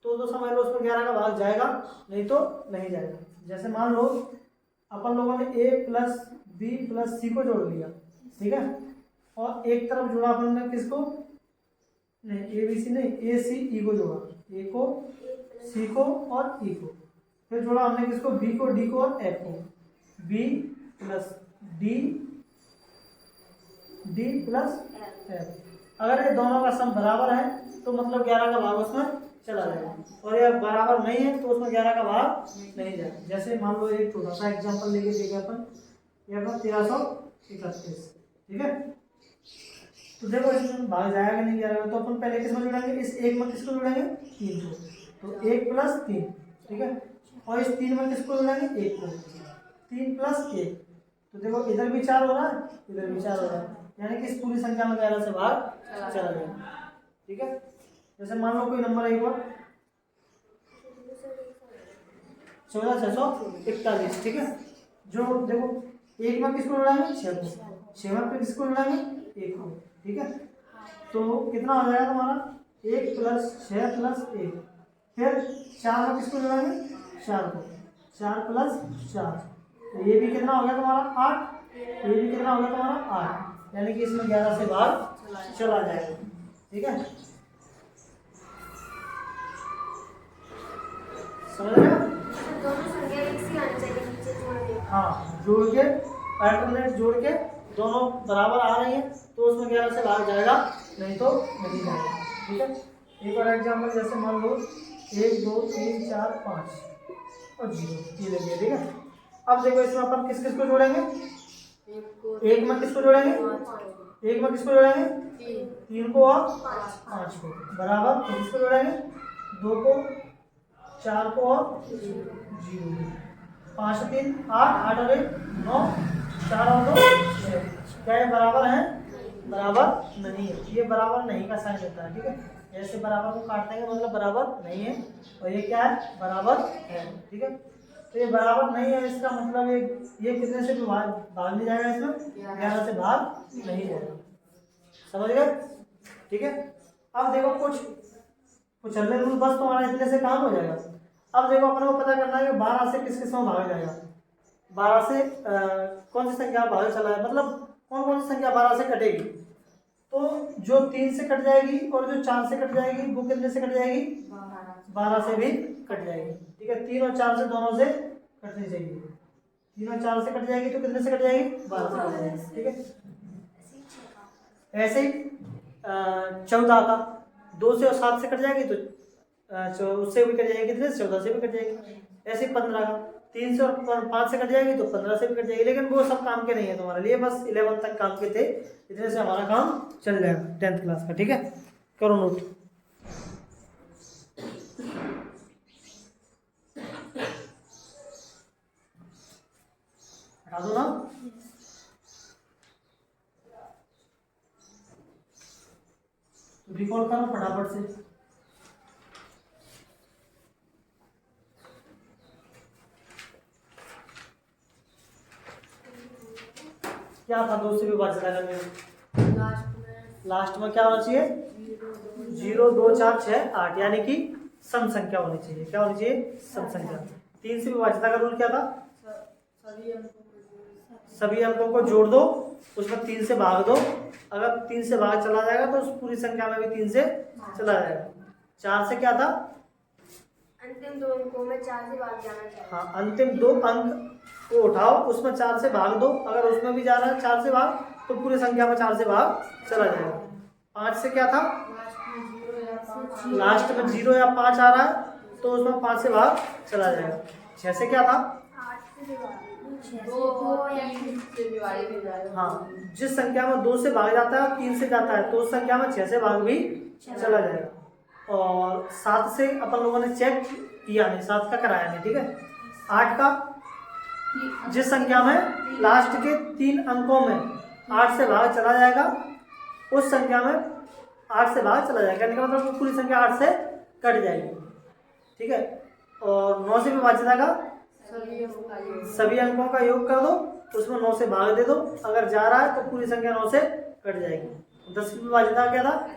Speaker 1: तो समझ लो उसमें 11 का भाग जाएगा, नहीं तो नहीं जाएगा। जैसे मान लो अपन लोगों ने A plus B plus C को जोड़ लिया, ठीक है, और एक तरफ जोड़ा अपन ने किसको, नहीं A B C नहीं, A C E को जोड़ा, A को C को और E को, फिर जोड़ा हमने किसको, B को D को और F को, B plus D plus F। अगर ये दोनों का सम बराबर है तो मतलब 11 का भाग उसमें चला जाएगा, और ये बराबर नहीं है तो उसमें 11 का भाग नहीं जाएगा। जैसे मान लो एक छोटा सा एग्जांपल लेके देखें अपन, ये अपना 1331। ठीक है, तो देखो इसमें भाग जाएगा कि नहीं जाएगा, तो अपन पहले किसमें जुड़ेंगे, इस एक में किसको जुड़ेंगे 3 को, तो 1 प्लस 3। ठीक है, और इस 3 में किसको जुड़ेंगे 1 को, 3 प्लस 1। तो देखो इधर भी 4 हो रहा है, इधर भी 4 हो रहा है, यानी कि इस पूरी संख्या में 11 से भाग चला जाएगा। ठीक है, जैसे मान लो कोई नंबर है एक बार 14641। ठीक है, जो देखो 1 में किसको जोड़ेंगे 6 को, 6 में किसको जोड़ेंगे 1 को। ठीक है, तो कितना हो जाएगा तुम्हारा 1 प्लस 6 प्लस 1, फिर 4 में किसको जोड़ेंगे 4 को, 4 प्लस 4, तो ये भी कितना हो गया तुम्हारा 8, ये भी कितना होगा तुम्हारा 8, यानी कि इसमें 11 से बाहर चला जाएगा। ठीक है, समझ रहे हो?
Speaker 2: दोनों संख्या एक सी आनी चाहिए नीचे जोड़ के।
Speaker 1: हाँ, जोड़ के अल्टरनेट जोड़ के दोनों बराबर आ रही है तो उसमें 11 से बाहर जाएगा, नहीं तो नहीं जाएगा। ठीक है, एक और एग्जाम्पल, जैसे मान लो 1 2 3 4 5 और 0 ये लगे। ठीक है, अब देखो इसमें अपन किस किस को जोड़ेंगे, एक में किसको जोड़ेंगे, एक में किसको जोड़ेंगे, 3 को और 5 को बराबर, तो किसको जोड़ेंगे, 2 को, 4 को और 0, 5 3 8, 8 और 1 9, 4 और 2 6। क्या ये बराबर है? बराबर नहीं है, ये बराबर नहीं का साइन होता है। ठीक है, ऐसे बराबर को काटते हैं मतलब बराबर नहीं है, और ये क्या है, बराबर है। ठीक है, तो ये बराबर नहीं है, इसका मतलब ये कितने से भी भाग नहीं जाएगा, इसमें 11 से भाग नहीं जाएगा। समझ गए? ठीक है, अब देखो कुछ चलने रूल, बस तुम्हारा इतने से काम हो जाएगा। अब देखो अपन को पता करना है कि 12 से किस किस में भागा जाएगा। 12 से कौन सी संख्या भागा चला है, मतलब कौन कौन सी संख्या 12 से कटेगी। तो जो 3 से कट जाएगी और जो 4 से कट जाएगी वो कितने से कट जाएगी, 12 से भी कट जाएगी। ठीक है, 3 और 4 से दोनों से कटनी चाहिए, 3 और 4 से कट जाएगी तो कितने से कट जाएगी, 12 से कट जाएगी। ठीक है, ऐसे ही 14 का 2 से और 7 से कट जाएगी तो उससे भी कट जाएगी, कितने से, 14 से भी कट जाएगी। ऐसे ही 15 का 3 से और 5 से कट जाएगी तो 15 से भी कट जाएगी। लेकिन वो सब काम के नहीं है तुम्हारे लिए, बस 11 तक काम के थे, इतने से हमारा काम चल जाएगा 10th क्लास का। ठीक है, करो नोट। हटा दो ना, रिकॉल करो फटाफट से। क्या था 2 से विभाजित करने में, लास्ट में क्या होना चाहिए, 0 2 4 6 8, यानी कि सम संख्या होनी चाहिए। क्या होनी चाहिए, सम संख्या। 3 से विभाजित का रूल क्या था, सभी अंकों को जोड़ दो, उसमें 3 से भाग दो, अगर 3 से भाग चला जाएगा तो उस पूरी संख्या में भी 3 से चला जाएगा। 4 से क्या था,
Speaker 2: अंतिम 2 अंकों में 4 से भाग जाना चाहिए।
Speaker 1: हाँ, अंतिम 2 अंक को उठाओ, उसमें 4 से भाग दो, अगर उसमें भी जा रहा है 4 से भाग तो पूरी संख्या में 4 से भाग चला जाएगा। 5 से क्या था, लास्ट में 0 या 5 आ रहा है तो उसमें 5 से भाग चला जाएगा। 6 से क्या था,
Speaker 2: 8 से
Speaker 1: हाँ, जिस संख्या में 2 से भाग जाता है और 3 से जाता है तो उस संख्या में 6 से भाग भी चला जाएगा। और 7 से अपन लोगों ने चेक किया नहीं, 7 का कराया नहीं। ठीक है, 8 का जिस संख्या में लास्ट के 3 अंकों में 8 से भाग चला जाएगा उस संख्या में 8 से भाग चला जाएगा, कहने का मतलब पूरी संख्या 8 से कट जाएगी। ठीक है, और 9 से विभाजित का सभी अंकों का योग कर दो, उसमें 9 से भाग दे दो, अगर जा रहा है तो पूरी संख्या 9 से कट जाएगी। 10 की विभाजित क्या था,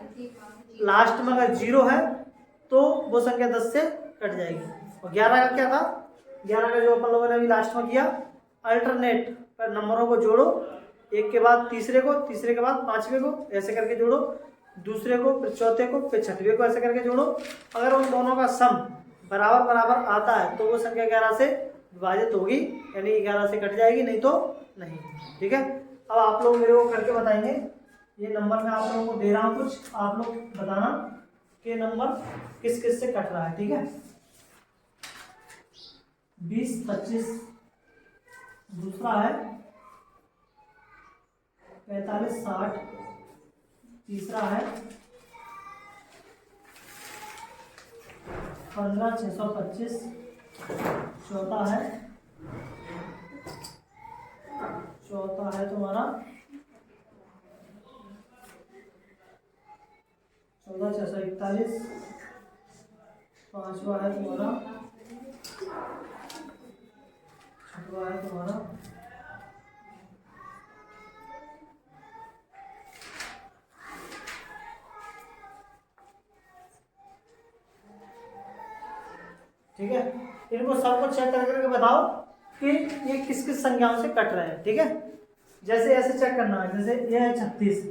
Speaker 1: लास्ट में अगर 0 है तो वो संख्या 10 से कट जाएगी। और 11 का क्या था, 11 का जो अपन लोगों ने अभी लास्ट में किया, अल्टरनेट पर नंबरों को जोड़ो, एक के बाद तीसरे को, तीसरे के बाद पांचवे को, ऐसे करके जोड़ो, दूसरे को फिर चौथे को फिर छठवें को, ऐसे करके जोड़ो। अगर उन दोनों का सम बराबर बराबर आता है तो वो संख्या 11 से विभाजित होगी, यानी 11 से कट जाएगी, नहीं तो नहीं। ठीक है, अब आप लोग मेरे को करके बताएंगे, ये नंबर मैं आप लोगों को दे रहा हूँ कुछ, आप लोग बताना कि नंबर किस किस से कट रहा है। ठीक है, 20 25, दूसरा है 45 60, तीसरा है 15 625, चौथा है तुम्हारा 14 641, पांचवा है तुम्हारा, छठवा है तुम्हारा 8। ठीक है, इनको सबको चेक करके बताओ कि ये किस किस संख्याओं से कट रहे हैं। ठीक है, जैसे ऐसे चेक करना है, जैसे ये है 36,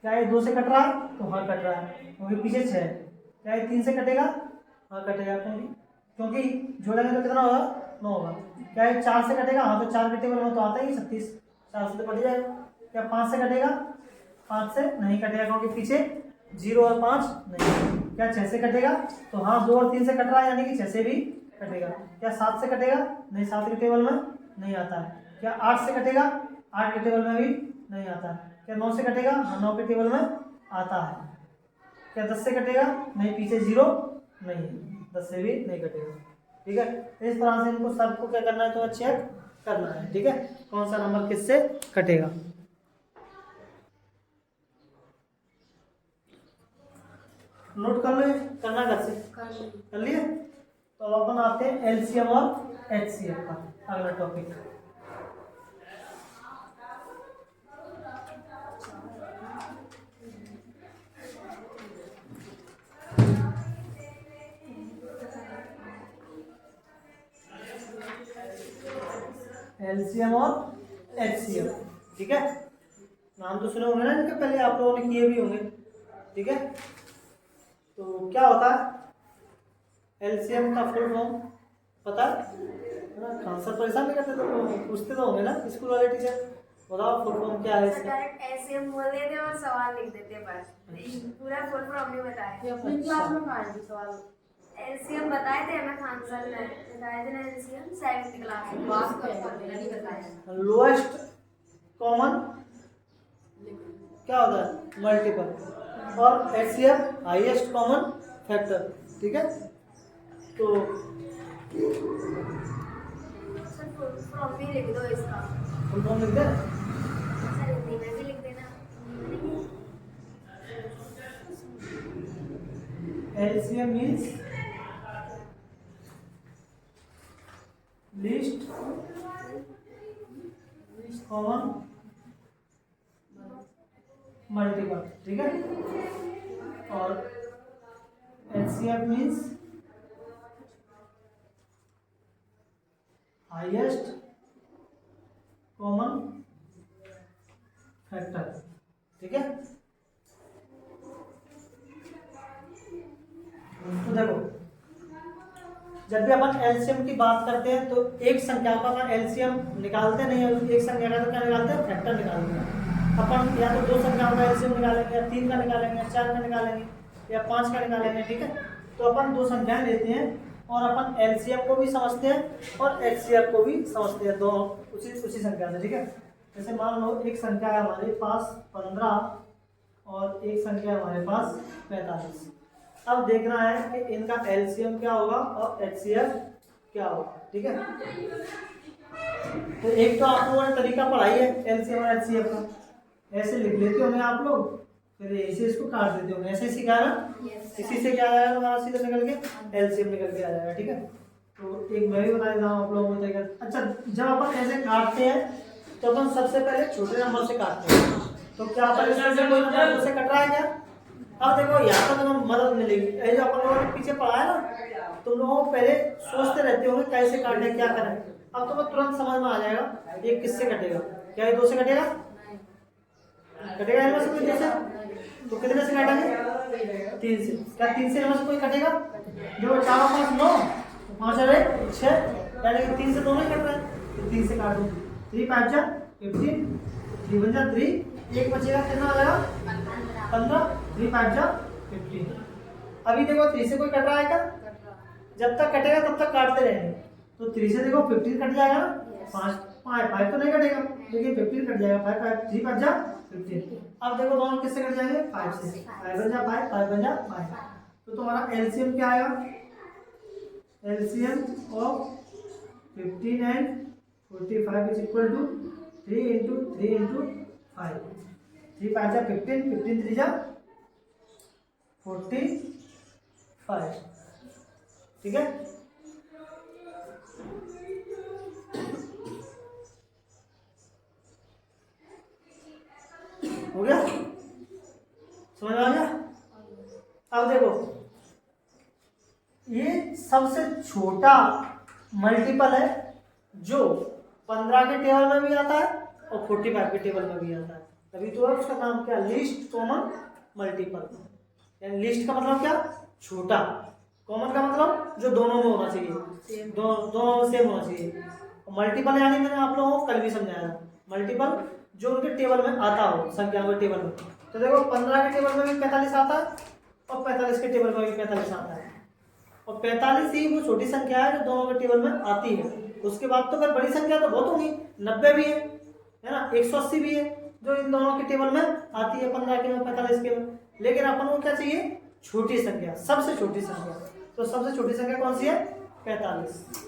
Speaker 1: क्या ये 2 से कट रहा है? तो हाँ कट रहा है, क्योंकि पीछे 6 है। क्या ये 3 से कटेगा? हाँ कटेगा, क्योंकि जोड़ेंगे तो कितना होगा? 9 होगा। क्या ये 4 से कटेगा? हाँ तो 4 के टेबल में तो आता ही 36, 4 से तो कट जाएगा। क्या 5 से कटेगा? 5 से नहीं कटेगा, क्योंकि पीछे 0 और 5 नहीं। क्या 6 से कटेगा? तो हाँ 2 और 3 से कट रहा है, यानी कि 6 से भी कटेगा। क्या 7 से कटेगा? नहीं, 7 के टेबल में नहीं आता है। क्या 8 से कटेगा? 8 के टेबल में भी नहीं आता है। क्या 9 से कटेगा? हाँ 9 के टेबल में आता है। क्या 10 से कटेगा? नहीं, पीछे 0 नहीं है, 10 से भी नहीं कटेगा। ठीक है, इस तरह से इनको सबको क्या करना है, तो चेक करना है। ठीक है, कौन सा नंबर किससे कटेगा। नोट कर ले, करना कैसे? कर लिए। तो अब अपन आते हैं एलसीएम और एचसीएफ का अगला टॉपिक। एलसीएम और एचसीएफ। ठीक है, नाम तो सुने होंगे ना इनके, पहले आप लोगों ने किए भी होंगे। ठीक है, तो क्या होता है एलसीएम का फुल फॉर्म पता है ना? आंसर परेशान नहीं करते तो पूछते तो होंगे ना स्कूल वाले टीचर, बताओ फुल फॉर्म क्या है इसका?
Speaker 2: डायरेक्ट एलसीएम बोल देते और सवाल लिख देते बस, पूरा फुल फॉर्म नहीं बताया।
Speaker 3: अपनी क्लास में पढ़ाए थे सवाल।
Speaker 2: एलसीएम बताए थे हमें, खान सर ने बताए थे ना एलसीएम 7th क्लास में।
Speaker 3: बात नहीं बताया।
Speaker 1: लोएस्ट कॉमन क्या होता है? मल्टीपल। और एचसीएफ हाईएस्ट कॉमन फैक्टर। ठीक है, तो
Speaker 2: सर फुल फॉर्म भी लिख दो इसका।
Speaker 1: फुल फॉर्म लिख दें?
Speaker 2: सर हिंदी में भी लिख देना।
Speaker 1: LCM means least common multiple. ठीक है, और HCF means highest common factor. ठीक है, तो देखो जब भी अपन एलसीएम की बात करते हैं तो एक संख्या का अपन एलसीएम निकालते नहीं है, एक संख्या का तो क्या निकालते हैं? फैक्टर निकालते हैं। अपन या तो 2 संख्याओं का एलसीएम निकालेंगे, या 3 का निकालेंगे, या 4 का निकालेंगे, या 5 का निकालेंगे। ठीक है, तो अपन 2 संख्याएं लेते हैं और अपन एलसीएम को भी समझते हैं और एचसीएफ को भी समझते हैं, दो उसी संख्या से। ठीक है, जैसे मान लो एक संख्या है हमारे पास 15 और एक संख्या है हमारे पास 45। अब देखना है कि इनका एलसीएम क्या होगा और एचसीएफ क्या होगा। ठीक है, तो एक तो आप लोगों ने तरीका पढ़ाई है एलसीएम और एचसीएफ का, ऐसे लिख लेते होंगे आप लोग, फिर ऐसे इसको काट देते होंगे, ऐसे सीखा ना। इसी से क्या आएगा हमारा सीधा निकल के एलसीएम निकल के आ जाएगा। ठीक है, तो एक मैं भी बता देता हूँ आप लोगों को तरीका। अच्छा, जब अपन ऐसे काटते हैं तो अपन सबसे पहले छोटे नंबर से काटते हैं। तो क्या अपन इसमें से कोई नंबर से कट रहा है क्या? अब देखो यहाँ पर तुम्हें मदद मिलेगी, जो अपन लोगों ने पीछे पढ़ा है ना, तुम लोगों को पहले सोचते रहते होंगे कैसे काटना है, क्या करें। अब तुम्हें तुरंत समझ में आ जाएगा ये किससे कटेगा। क्या ये 2 से कटेगा? कटेगा इनमें से कोई 2 से? तो कितने से काटेंगे? 3 से। क्या 3 से इनमें से कोई कटेगा? जो 4 और 5 9, 5 और 1 6, यानी कि 3 से दोनों ही कट रहे हैं, तो 3 से काट दो। 3 5 जा 15, 3 1 जा 3, एक बचेगा, कितना आ जाएगा? 15, 3 5 जा 15। अभी देखो 3 से कोई कट रहा है क्या? जब तक कटेगा तब तक काटते रहेंगे। तो 3 से देखो 15 कट जाएगा ना, 5 तो नहीं कटेगा, लेकिन 15 कट जाएगा। 5 5 3 5 जा 15। अब देखो दोनों किससे कट जाएंगे? 5 से। 5 बन जा 5, 5 बन जा 5। तो तुम्हारा एलसीएम क्या आएगा? LCM of 15 and 45 is equal to 3 into 3 into 5। 3 5 जा 15, 15 3 जा 45। ठीक है, हो गया? समझ में आ गया? अब देखो ये सबसे छोटा मल्टीपल है जो 15 के टेबल में भी आता है और 45 के टेबल में भी आता है, तभी तो है उसका नाम क्या, लीस्ट कॉमन मल्टीपल। यानी लीस्ट का मतलब क्या, छोटा, कॉमन का मतलब जो दोनों में होना चाहिए, दोनों में सेम होना चाहिए। मल्टीपल यानी मैंने आप लोगों को कल भी समझाया, मल्टीपल जो उनके टेबल में आता हो, संख्याओं के टेबल में। तो देखो 15 के टेबल में भी 45 आता है और 45 के टेबल में भी 45 आता है, और 45 ही वो छोटी संख्या है जो दोनों के टेबल में आती है। उसके बाद तो अगर बड़ी संख्या तो बहुत होंगी, 90 भी है ना, 180 भी है जो इन दोनों के टेबल में आती है, 15 के में 45 के में। लेकिन अपन को क्या चाहिए, छोटी संख्या, सबसे छोटी संख्या। तो सबसे छोटी संख्या कौन सी है, 45।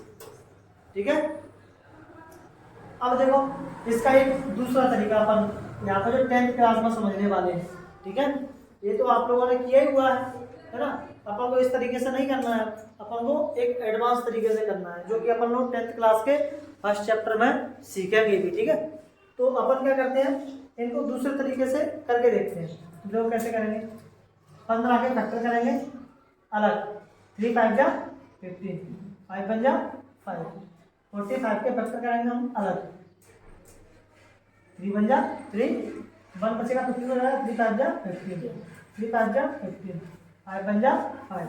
Speaker 1: ठीक है। अब देखो इसका एक दूसरा तरीका अपन यहाँ पर जो 10th क्लास में समझने वाले हैं। ठीक है, ये तो आप लोगों ने किया ही हुआ है ना। अपन को इस तरीके से नहीं करना है, अपन को एक एडवांस तरीके से करना है, जो कि अपन लोग 10th क्लास के फर्स्ट चैप्टर में सीखेंगे भी। ठीक है, तो अपन क्या करते हैं, इनको दूसरे तरीके से करके देखते हैं। जो कैसे करेंगे, 15 के फैक्टर करेंगे अलग, 3 5 जा 15, 5 5 जा 5। 45 के फैक्टर करेंगे हम अलग, 3 1 जा 3, 1 बचेगा 15 हो जाएगा, 3 5 जा 15, 3 5 जा 15, 5 1 जा 5।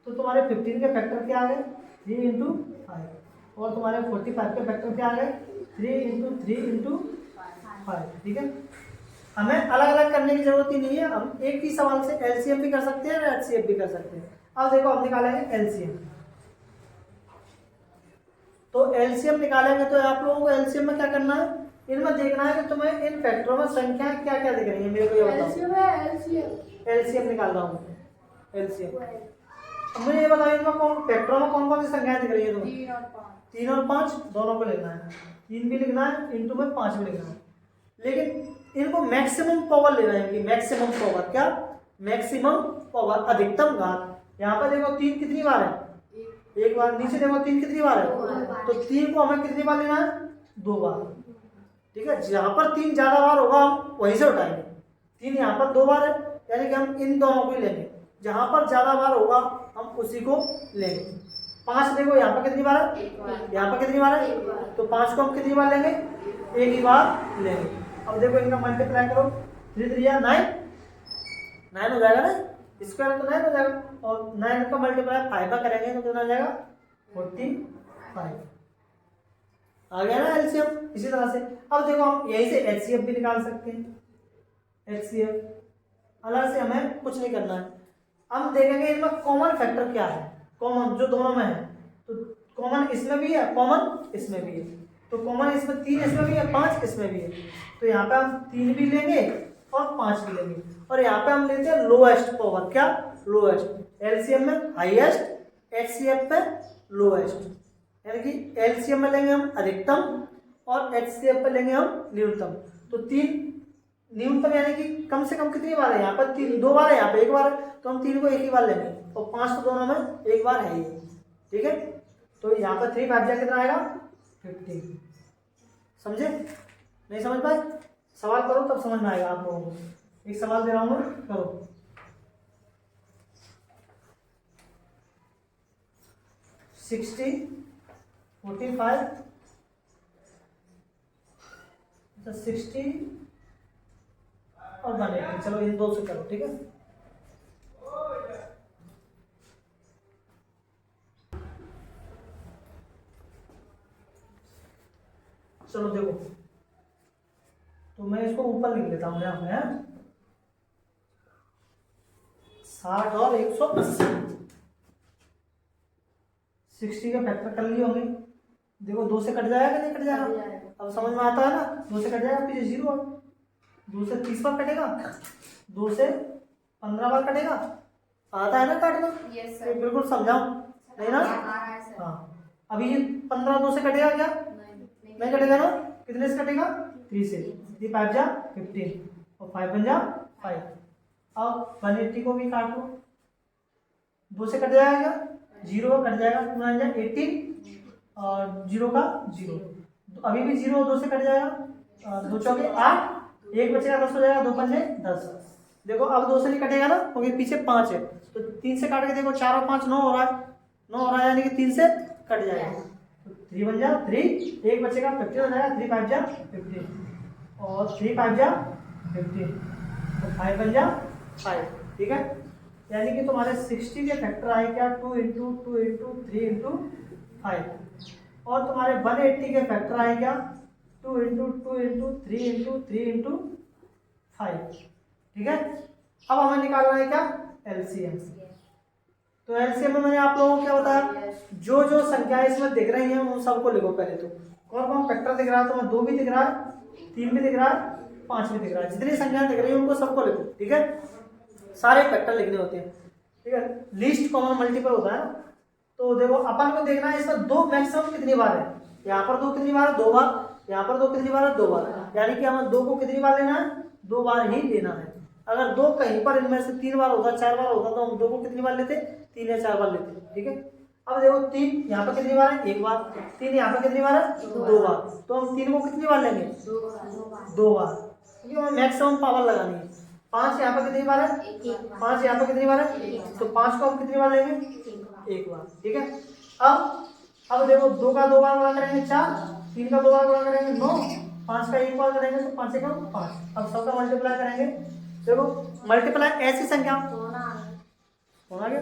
Speaker 1: तो तुम्हारे 15 के फैक्टर क्या आ गए, 3 इंटू 5, और तुम्हारे 45 के फैक्टर क्या आ गए, 3 इंटू 3 इंटू 5। ठीक है, हमें अलग अलग करने की जरूरत ही नहीं है, हम एक ही सवाल से एलसीएम भी कर सकते हैं और एचसीएफ भी कर सकते हैं। अब देखो हम निकालेंगे एलसीएम। तो एलसीएम निकालेंगे तो आप लोगों को एलसीएम में क्या करना है, इनमें देखना है कि तुम्हें इन फैक्टरों में संख्या क्या क्या दिख रही है, मेरे को ये बताओ। एलसीएम निकाल रहा हूँ, एलसीएम। अब मुझे ये बताओ इनमें कौन फैक्टरों में कौन कौन सी संख्याएं दिख रही है तुम्हें, 3 और 5 दोनों को लिखना है, 3 भी लिखना है, इंटू में 5 भी लिखना है। लेकिन इनको मैक्सिमम पावर लेना है, कि मैक्सिमम पावर क्या, मैक्सिमम पावर, अधिकतम घात। यहाँ पर देखो 3 कितनी बार है, एक बार। नीचे देखो 3 कितनी बार है, तो 3 को हमें कितनी बार लेना है, 2 बार। ठीक है, जहाँ पर 3 ज्यादा बार होगा हम वहीं से उठाएंगे। 3 यहाँ पर 2 बार है, यानी कि हम इन दोनों को ही लेंगे, जहाँ पर ज्यादा बार होगा हम उसी को लेंगे। 5 देखो यहाँ पर कितनी बार है, यहाँ पर कितनी बार है, तो 5 को हम कितनी बार लेंगे, एक ही बार लेंगे। अब देखो इनका मल्टीप्लाई करो, 3 3 9 हो जाएगा ना, स्क्वायर तो 9 हो जाएगा, और 9 का मल्टीप्लाई 5 का करेंगे तो कितना हो जाएगा, 45। आ गया ना एलसीएम। इसी तरह से अब देखो हम यही से एचसीएफ भी निकाल सकते हैं। एचसीएफ अलग से हमें कुछ नहीं करना है, हम देखेंगे इनमें कॉमन फैक्टर क्या है, कॉमन जो दोनों में है। तो कॉमन इसमें भी है, कॉमन इसमें भी है, तो कॉमन इसमें 3 इसमें भी है, 5 इसमें भी है। तो यहाँ पे हम 3 भी लेंगे और 5 भी लेंगे, और यहाँ पे हम लेते हैं लोएस्ट पावर, क्या, लोएस्ट। एलसीएम में हाईएस्ट, एचसीएफ में लोएस्ट, यानी कि एलसीएम में लेंगे हम अधिकतम और एचसीएफ में लेंगे हम न्यूनतम। तो 3 न्यूनतम यानी कि कम से कम कितनी बार है, यहाँ पर 3 2 बार है, यहाँ पे 1 बार है, तो हम 3 को एक ही बार लेंगे, और 5 तो दोनों में एक बार है ही। ठीक है, तो यहाँ पर 3 5 कितना आएगा, 15। समझे, नहीं समझ पाए, सवाल करो तब समझ में आएगा आप लोगों को। एक सवाल दे रहा हूँ मैं, करो। सिक्सटी 45 60 और 180, चलो इन दो से करो। ठीक है, चलो देखो, तो मैं इसको ऊपर लिख लेता हूँ यहाँ पे, 60 और 180, 60 के फैक्टर कर लिए होंगे। देखो 2 से कट जाएगा कि नहीं कट जाएगा, अब समझ में आता है ना, 2 से कट जाएगा, पीछे 0 है, 2 से 30 बार कटेगा, 2 से 15 बार कटेगा, आता है ना काटना।
Speaker 2: यस
Speaker 1: तो
Speaker 2: सर,
Speaker 1: बिल्कुल समझाओ, नहीं ना,
Speaker 2: आ रहा है सर।
Speaker 1: हाँ। अभी ये 15 2 से कटेगा क्या, नहीं कटेगा ना, कितने से कटेगा, 3 से। 3 5 जा 15 और 5 1 जा 5। अब 180 को भी काट लो, 2 से कट जाएगा, 0 कट जाएगा, 2 9 जा 18 और 0 का 0, अभी भी 0 2 से कट जाएगा, 2 चौके 8, 1 बचेगा 10 हो जाएगा, 2 पंजे 10। देखो अब 2 से नहीं कटेगा ना, क्योंकि पीछे 5 है, तो 3 से काट के देखो, 4 और 5 9 हो रहा है, 9 हो रहा है, यानी कि 3 से कट जाएगा, तो 3 1 जा 3, 1 बचेगा 15 हो जाएगा, 3 5 जा 15, और 3 5 जा 15, तो 5 बन जा 5, ठीक है। यानी कि तुम्हारे 60 के फैक्टर आए क्या, 2 इंटू 2 इंटू 3 इंटू 5, और तुम्हारे 180 के फैक्टर आए क्या, 2 इंटू 2 इंटू 3 इंटू 3 इंटू 5, ठीक है। अब हमें निकालना है क्या, एलसीएम। तो एलसीएम में मैंने आप लोगों को क्या बताया, जो जो संख्याएं इसमें दिख रही हैं उन सबको लिखो पहले। तो कौन कौन फैक्टर दिख रहा है, तो मैं 2 भी दिख रहा है, 3 भी दिख रहा है, 5 भी दिख रहा है, जितनी संख्याएं दिख रही है उनको सबको लिखो, ठीक है। सारे फैक्टर लिखने होते हैं, ठीक है। लीस्ट कॉमन मल्टीपल होता है ना, तो देखो अपन को देखना है इसमें 2 मैक्सिमम कितनी बार है, यहाँ पर 2 कितनी बार है, 2 बार, यहाँ पर 2 कितनी बार है, 2 बार, यानी कि हमें 2 को कितनी बार लेना है, 2 बार ही लेना है। अगर 2 कहीं पर इनमें से 3 बार होता, 4 बार होता, तो हम 2 को कितनी बार लेते, 3 या 4 बार लेते, ठीक है। अब देखो 3 यहाँ पर कितनी बार है, 1 बार, 3 यहाँ पर कितनी बार है, 2 बार, तो हम 3 को कितनी बार लेंगे, 2 बार, क्योंकि हमें मैक्सिमम पावर लगानी है। 5 यहाँ पर कितनी बार है, 5 यहाँ पर कितनी बार है, तो 5 को हम कितनी बार लेंगे, 1 बार, ठीक है। अब देखो 2 का 2 बार गुणा करेंगे 4, 3 का 2 बार गुणा करेंगे 9, 5 का 1 बार करेंगे तो 5 का 5। अब सबका मल्टीप्लाई करेंगे, देखो मल्टीप्लाई ऐसी संख्या होना गया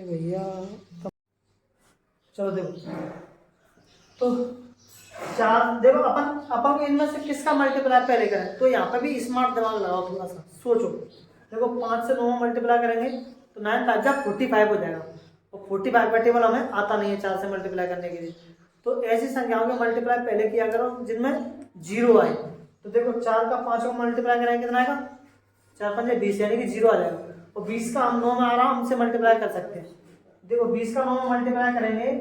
Speaker 1: भैया। चलो देखो, तो 4, देखो अपन को इनमें से किसका मल्टीप्लाई पहले करें, तो यहाँ पर भी स्मार्ट दिमाग लगाओ, थोड़ा सा सोचो। देखो 5 से 9 मल्टीप्लाई करेंगे तो 9 ताजा 45 हो जाएगा, और 45 का टेबल हमें आता नहीं है 4 से मल्टीप्लाई करने के लिए। तो ऐसी संख्याओं के मल्टीप्लाई पहले किया करो जिनमें 0 आए। तो देखो 4 का 5 को मल्टीप्लाई करेंगे कितना आएगा, 4 5 20, यानी कि 0 आ जाएगा, और 20 का हम 9 में आराम से मल्टीप्लाई कर सकते हैं। देखो 20 का 9 में मल्टीप्लाई करेंगे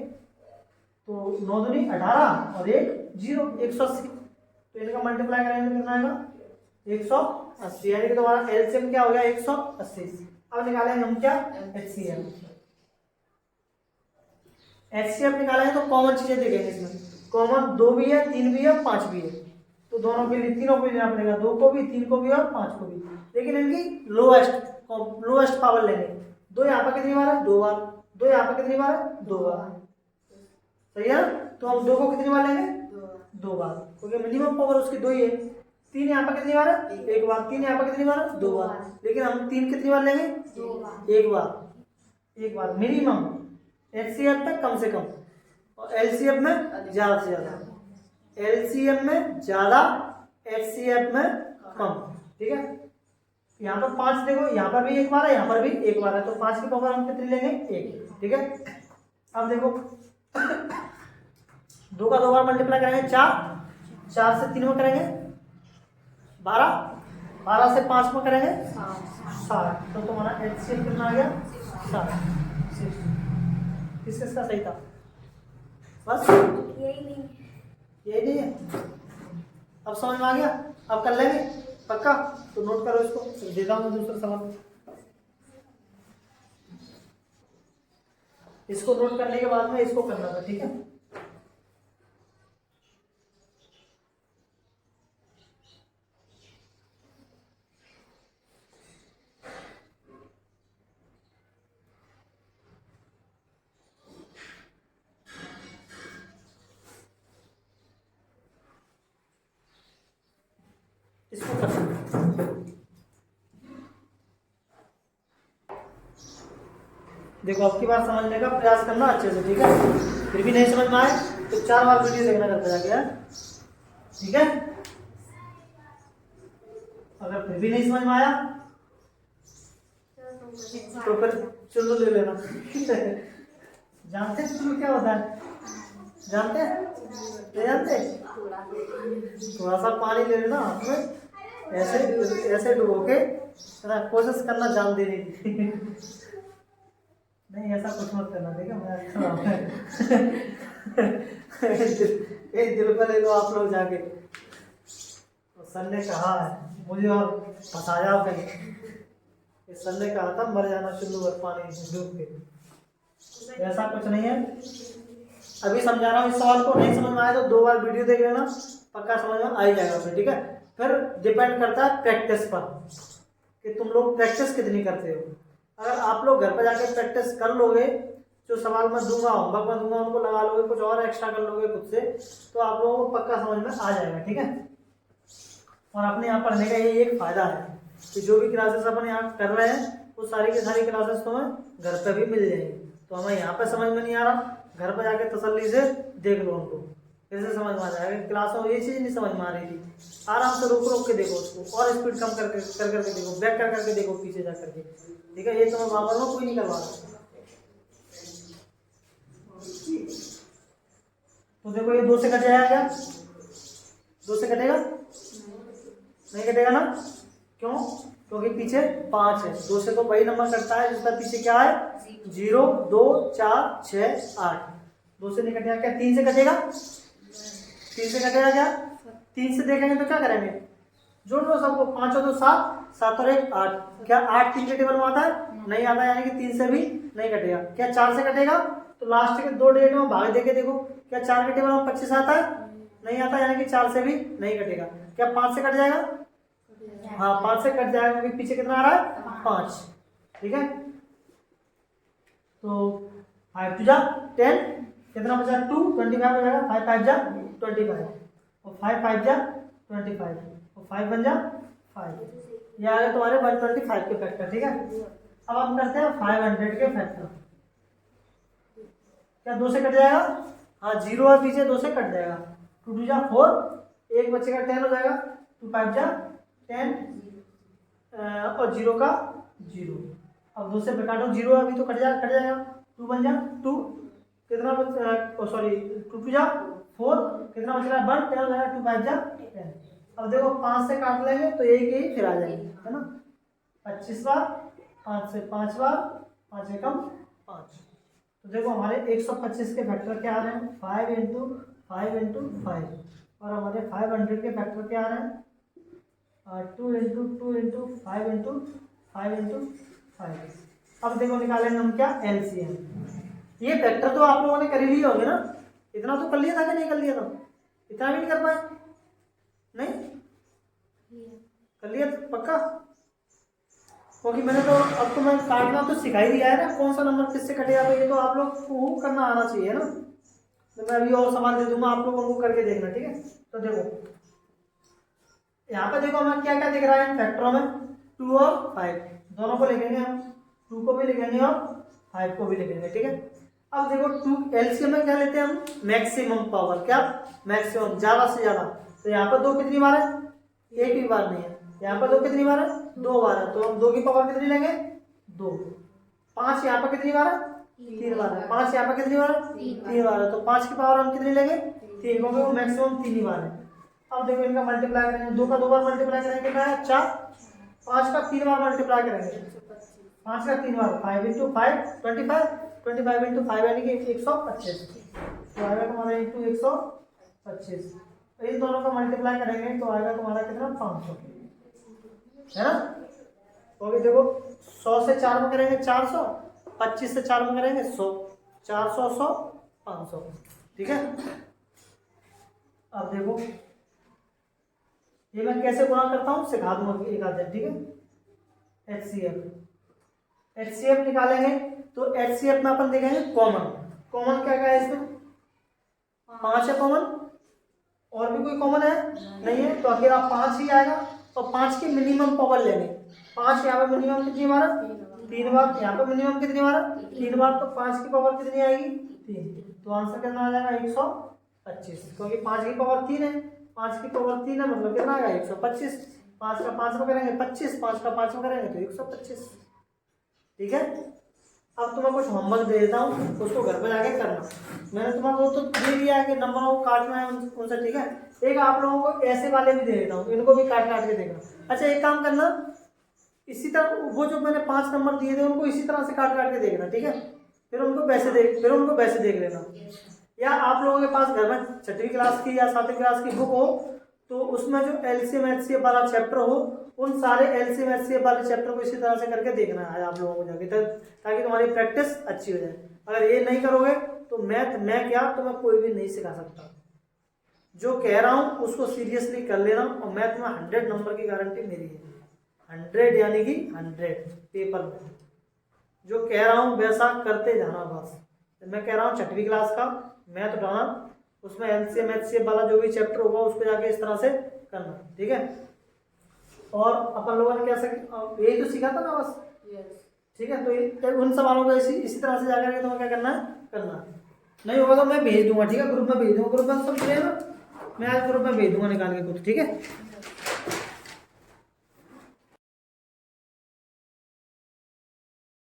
Speaker 1: तो 9 दूनी 18 और 1 0, 180, तो इनका मल्टीप्लाई करेंगे तो कितना आएगा, 180, यानी कि तुम्हारा एलसीएम क्या हो गया, 180। अब निकालेंगे हम क्या, एचसीएफ। एचसीएफ निकालेंगे तो कॉमन चीजें देखेंगे इसमें, कॉमन 2 भी है, 3 भी है, 5 भी है, तो दोनों के लिए, तीनों को लेना पड़ेगा, 2 को भी, 3 को भी और 5 को भी, लेकिन इनकी लोएस्ट पावर लेंगे। 2 यहाँ पर कितनी बार है, 2 बार, 2 यहाँ पर कितनी बार है, 2 बार, सही है। तो हम 2 को कितनी बार लेंगे, 2 बार, क्योंकि मिनिमम पावर उसकी 2 ही है। 3 यहाँ पर कितनी बार है, 1 बार, 3 यहाँ पर कितनी बार है, 2 बार, लेकिन हम 3 कितनी बार लेंगे, 1 बार, 1 बार मिनिमम। एचसीएफ में कम से कम, और एलसीएफ में ज्यादा से ज्यादा, एलसीएफ में ज्यादा, एचसीएफ में कम, ठीक है। यहाँ पर 5 देखो, यहाँ पर भी 1 बार है, यहाँ पर भी 1 बार है, तो 5 की पावर हम कितनी लेंगे, 1, ठीक है। अब देखो 2 का 2 बार मल्टीप्लाई करेंगे 4, 4 से 3 में करेंगे 12, 12 से 5 में करेंगे 60, तो तुम्हारा एचसीएफ कितना आ गया, 60। किसका सही था, बस यही नहीं है। अब समझ में आ गया, अब कर लेंगे पक्का, तो नोट करो इसको, देता हूँ दूसरा सवाल। इसको नोट करने के बाद में इसको करना था, ठीक है। इसको करना, देखो आपकी बात समझने का प्रयास करना अच्छे से, ठीक है। फिर भी नहीं समझ में आए तो 4 बार वीडियो देखना करते जाके, ठीक है। अगर फिर भी नहीं समझ में आया तो फिर चुल्लू ले लेना। जानते हैं चुल्लू क्या होता है, जानते हैं, नहीं जानते, थोड़ा सा पानी ले लेना हाथ में, ऐसे ऐसे डुबो के कोशिश करना जान देने की। नहीं ऐसा कुछ मत करना, ठीक है। मैं दिल पे ले लो आप लोग जाके, तो सर ने कहा है मुझे और फंसाया कहीं, सर ने कहा था मर जाना चुल्लू और पानी डूब के, ऐसा कुछ नहीं है। अभी समझा रहा हूँ, इस सवाल को नहीं समझ में आया तो 2 बार वीडियो देख लेना, पक्का समझ में आ ही जाएगा फिर, ठीक है। फिर डिपेंड करता है प्रैक्टिस पर कि तुम लोग प्रैक्टिस कितनी करते हो। अगर आप लोग घर पर जाके प्रैक्टिस कर लोगे जो सवाल मैं दूंगा, होमवर्क में दूंगा, उनको लगा लोगे, कुछ और एक्स्ट्रा कर लोगे खुद से, तो आप लोगों को पक्का समझ में आ जाएगा। ठीक है, और अपने यहाँ पढ़ने का ये एक फायदा है कि जो भी क्लासेस अपन यहाँ कर रहे हैं वो सारी की सारी क्लासेस तुम्हें घर पे भी मिल जाएंगी। तो हमें यहाँ पे समझ में नहीं आ रहा, घर पे जाके तसल्ली से देख लो उनको, कैसे समझ में आ जाएगा। क्लास में ये चीज़ नहीं समझ में आ रही थी, आराम से रोक रोक के देखो उसको, और स्पीड कम कर करके देखो, बैक कर करके देखो पीछे जा करके। ठीक है, ये तुम्हें बाबर में कोई नहीं करवा रहा। तो देखो ये 2 से कट जाएगा क्या? 2 से कटेगा? नहीं कटेगा ना, क्यों? क्योंकि पीछे 5 है। 2 से तो वही नंबर कटता है जिसका पीछे क्या है, 0, 2, 4, 6, 8। 2 से नहीं कटेगा क्या? 3 से कटेगा? 3 से कटेगा क्या? 3 से देखेंगे तो क्या करेंगे, जोड़ लो सबको, 5 और 2 7, 7 और 1 8। क्या 8 3 के टेबल में आता है? नहीं आता, यानी कि 3 से भी नहीं कटेगा। क्या 4 से कटेगा? तो लास्ट के 2 डिजिट में भाग देके देखो, क्या 4 के टेबल में 25 आता है? नहीं आता, यानी कि 4 से भी नहीं कटेगा। क्या 5 से कट जाएगा? हाँ 5 से कट जाएगा, क्योंकि पीछे कितना आ रहा है? 5। ठीक है, तो 5 2 जा 10, कितना बचा? 2, 25 हो जाएगा। 5 5 जा 25, और 5 5 जा 25, और 5 बन जा 5। ये आ गए तुम्हारे 125 के फैक्टर। ठीक है, अब हम करते हैं 500 के फैक्टर। क्या 2 से कट जाएगा? हाँ 0 है पीछे, 2 से कट जाएगा। 2 2 जा 4, 1 बचेगा 10 हो जाएगा। 2 5 जा 10, और 0 का 0। अब 2 से काटो, 0 अभी तो कट जाएगा। 2 बन जा 2, कितना सॉरी 2 2 जा 4, कितना बच रहा है? 1 10 हो जाएगा। 2 5 जा 10। अब देखो 5 से काट लेंगे तो एक ही फिर आ जाएगी, है ना। 25 बार, 5 से 5 बार, 5 एकम 5। तो देखो हमारे 125 के फैक्टर क्या आ रहे हैं? 5 इंटू 5 इंटू 5। और हमारे 500 के फैक्टर क्या आ रहे हैं? 2 इंटू 2 इंटू 5 इंटू 5 इंटू 5। अब देखो निकालेंगे हम क्या? एलसीएम। ये फैक्टर तो आप लोगों ने कर ही लिए होंगे ना, इतना तो कर लिया था कि नहीं कर लिया था? इतना भी नहीं कर पाए? नहीं कर लिया पक्का? क्योंकि मैंने तो अब तो मैं काटना तो सिखा ही दिया है ना, कौन सा नंबर किससे कटेगा, तो ये तो आप लोग को करना आना चाहिए ना। तो मैं अभी और सवाल दे दूंगा, आप लोगों को करके देखना। ठीक है, तो देखो यहाँ पे देखो हमें क्या क्या दिख रहा है फैक्टरों में, 2 और 5 दोनों को लिखेंगे हम, 2 को भी लिखेंगे और 5 को भी लिखेंगे। ठीक है, अब देखो 2 एलसीएम में क्या लेते हैं हम? Maximum power. क्या? मैक्सिमम, ज्यादा से ज्यादा। तो यहाँ पर 2 कितनी बार है? एक भी बार नहीं है। यहाँ पर 2 कितनी बार है? 2 बार है। तो हम 2 की पावर कितनी लेंगे? 2। 5 यहाँ पर कितनी बार है? 3 बार है। 5 यहाँ पर कितनी बार है? 3 बार है। तो 5 की पावर हम कितनी लेंगे? 3, क्योंकि वो मैक्सिमम 3 ही बार है। अब देखो इनका मल्टीप्लाई करेंगे, 2 का 2 बार मल्टीप्लाई करेंगे कितना है? 4। 5 का 3 बार मल्टीप्लाई करेंगे, 5 का 3 बार 5 इंटू 5 25, 25 इंटू 5 यानी कि 125। तो आएगा तुम्हारा इंटू 125। इन दोनों का मल्टीप्लाई करेंगे तो आएगा तुम्हारा कितना? 500, है ना। तो देखो 100 से 4 में करेंगे 400, 25 से 4 में करेंगे 100, 400 100 500। ठीक है, अब देखो ये मैं कैसे गुणा करता हूँ सिखा दूंगा एक आध दिन। ठीक है, एचसीएफ निकालेंगे तो एचसीएफ में अपन देखेंगे कॉमन। कॉमन क्या क्या है इसमें? 5 है कॉमन, और भी कोई कॉमन है नहीं है, तो अकेला 5 ही आएगा। और 5 की मिनिमम पावर लेंगे। 5 यहाँ पे मिनिमम कितनी बार? 3 बार। यहाँ पे मिनिमम कितनी बार? 3 बार। तो 5 की पावर कितनी आएगी? 3। तो आंसर कितना आ जाएगा? 125, क्योंकि 5 की पावर 3 है। 5 की पावर 3 है मतलब कितना आएगा? 125। 5 का 5 में करेंगे 25, 5 का 5 में करेंगे तो 125। ठीक है, अब तुम्हें कुछ होमवर्क दे देता हूँ, उसको घर पे जाके करना। मैंने तुम्हें वो तो दे दिया है कि नंबरों को काटना है उनसे। ठीक है, एक आप लोगों को ऐसे वाले भी दे देता हूँ, इनको भी काट काट के देखना। अच्छा एक काम करना, इसी तरह वो जो मैंने 5 नंबर दिए थे उनको इसी तरह से काट काट के देखना। ठीक है, फिर उनको वैसे देख लेना। या आप लोगों के पास घर में 6वीं क्लास की या 7वीं क्लास की बुक हो तो उसमें जो एलसीएम एचसीएफ वाला चैप्टर हो, उन सारे एलसीएम एचसीएफ वाले चैप्टर को इसी तरह से करके देखना है आप लोगों को जाके, ताकि तुम्हारी प्रैक्टिस अच्छी हो जाए। अगर ये नहीं करोगे तो मैथ मैं क्या तुम्हें कोई भी नहीं सिखा सकता। जो कह रहा हूँ उसको सीरियसली कर लेना, और मैथ में 100 नंबर की गारंटी मेरी है। 100 यानी कि 100 पेपर में जो कह रहा हूँ वैसा करते जाना बस। तो मैं कह रहा हूँ 6वीं क्लास का मैथ उठाना, उसमें एलसीएम एचसीएफ वाला जो भी चैप्टर होगा उसको जाके इस तरह से करना, ठीक है। और अपन लोगों ने क्या यही तो सीखा था ना बस, ठीक है। तो उन सवालों को इसी तरह से जाकर के तुम्हें क्या करना है, करना। नहीं होगा तो मैं भेज दूंगा, ठीक है, ग्रुप में भेज दूंगा, ग्रुप में सब मिले ना, मैं आज ग्रुप में भेज दूंगा निकाल के कुछ, ठीक है।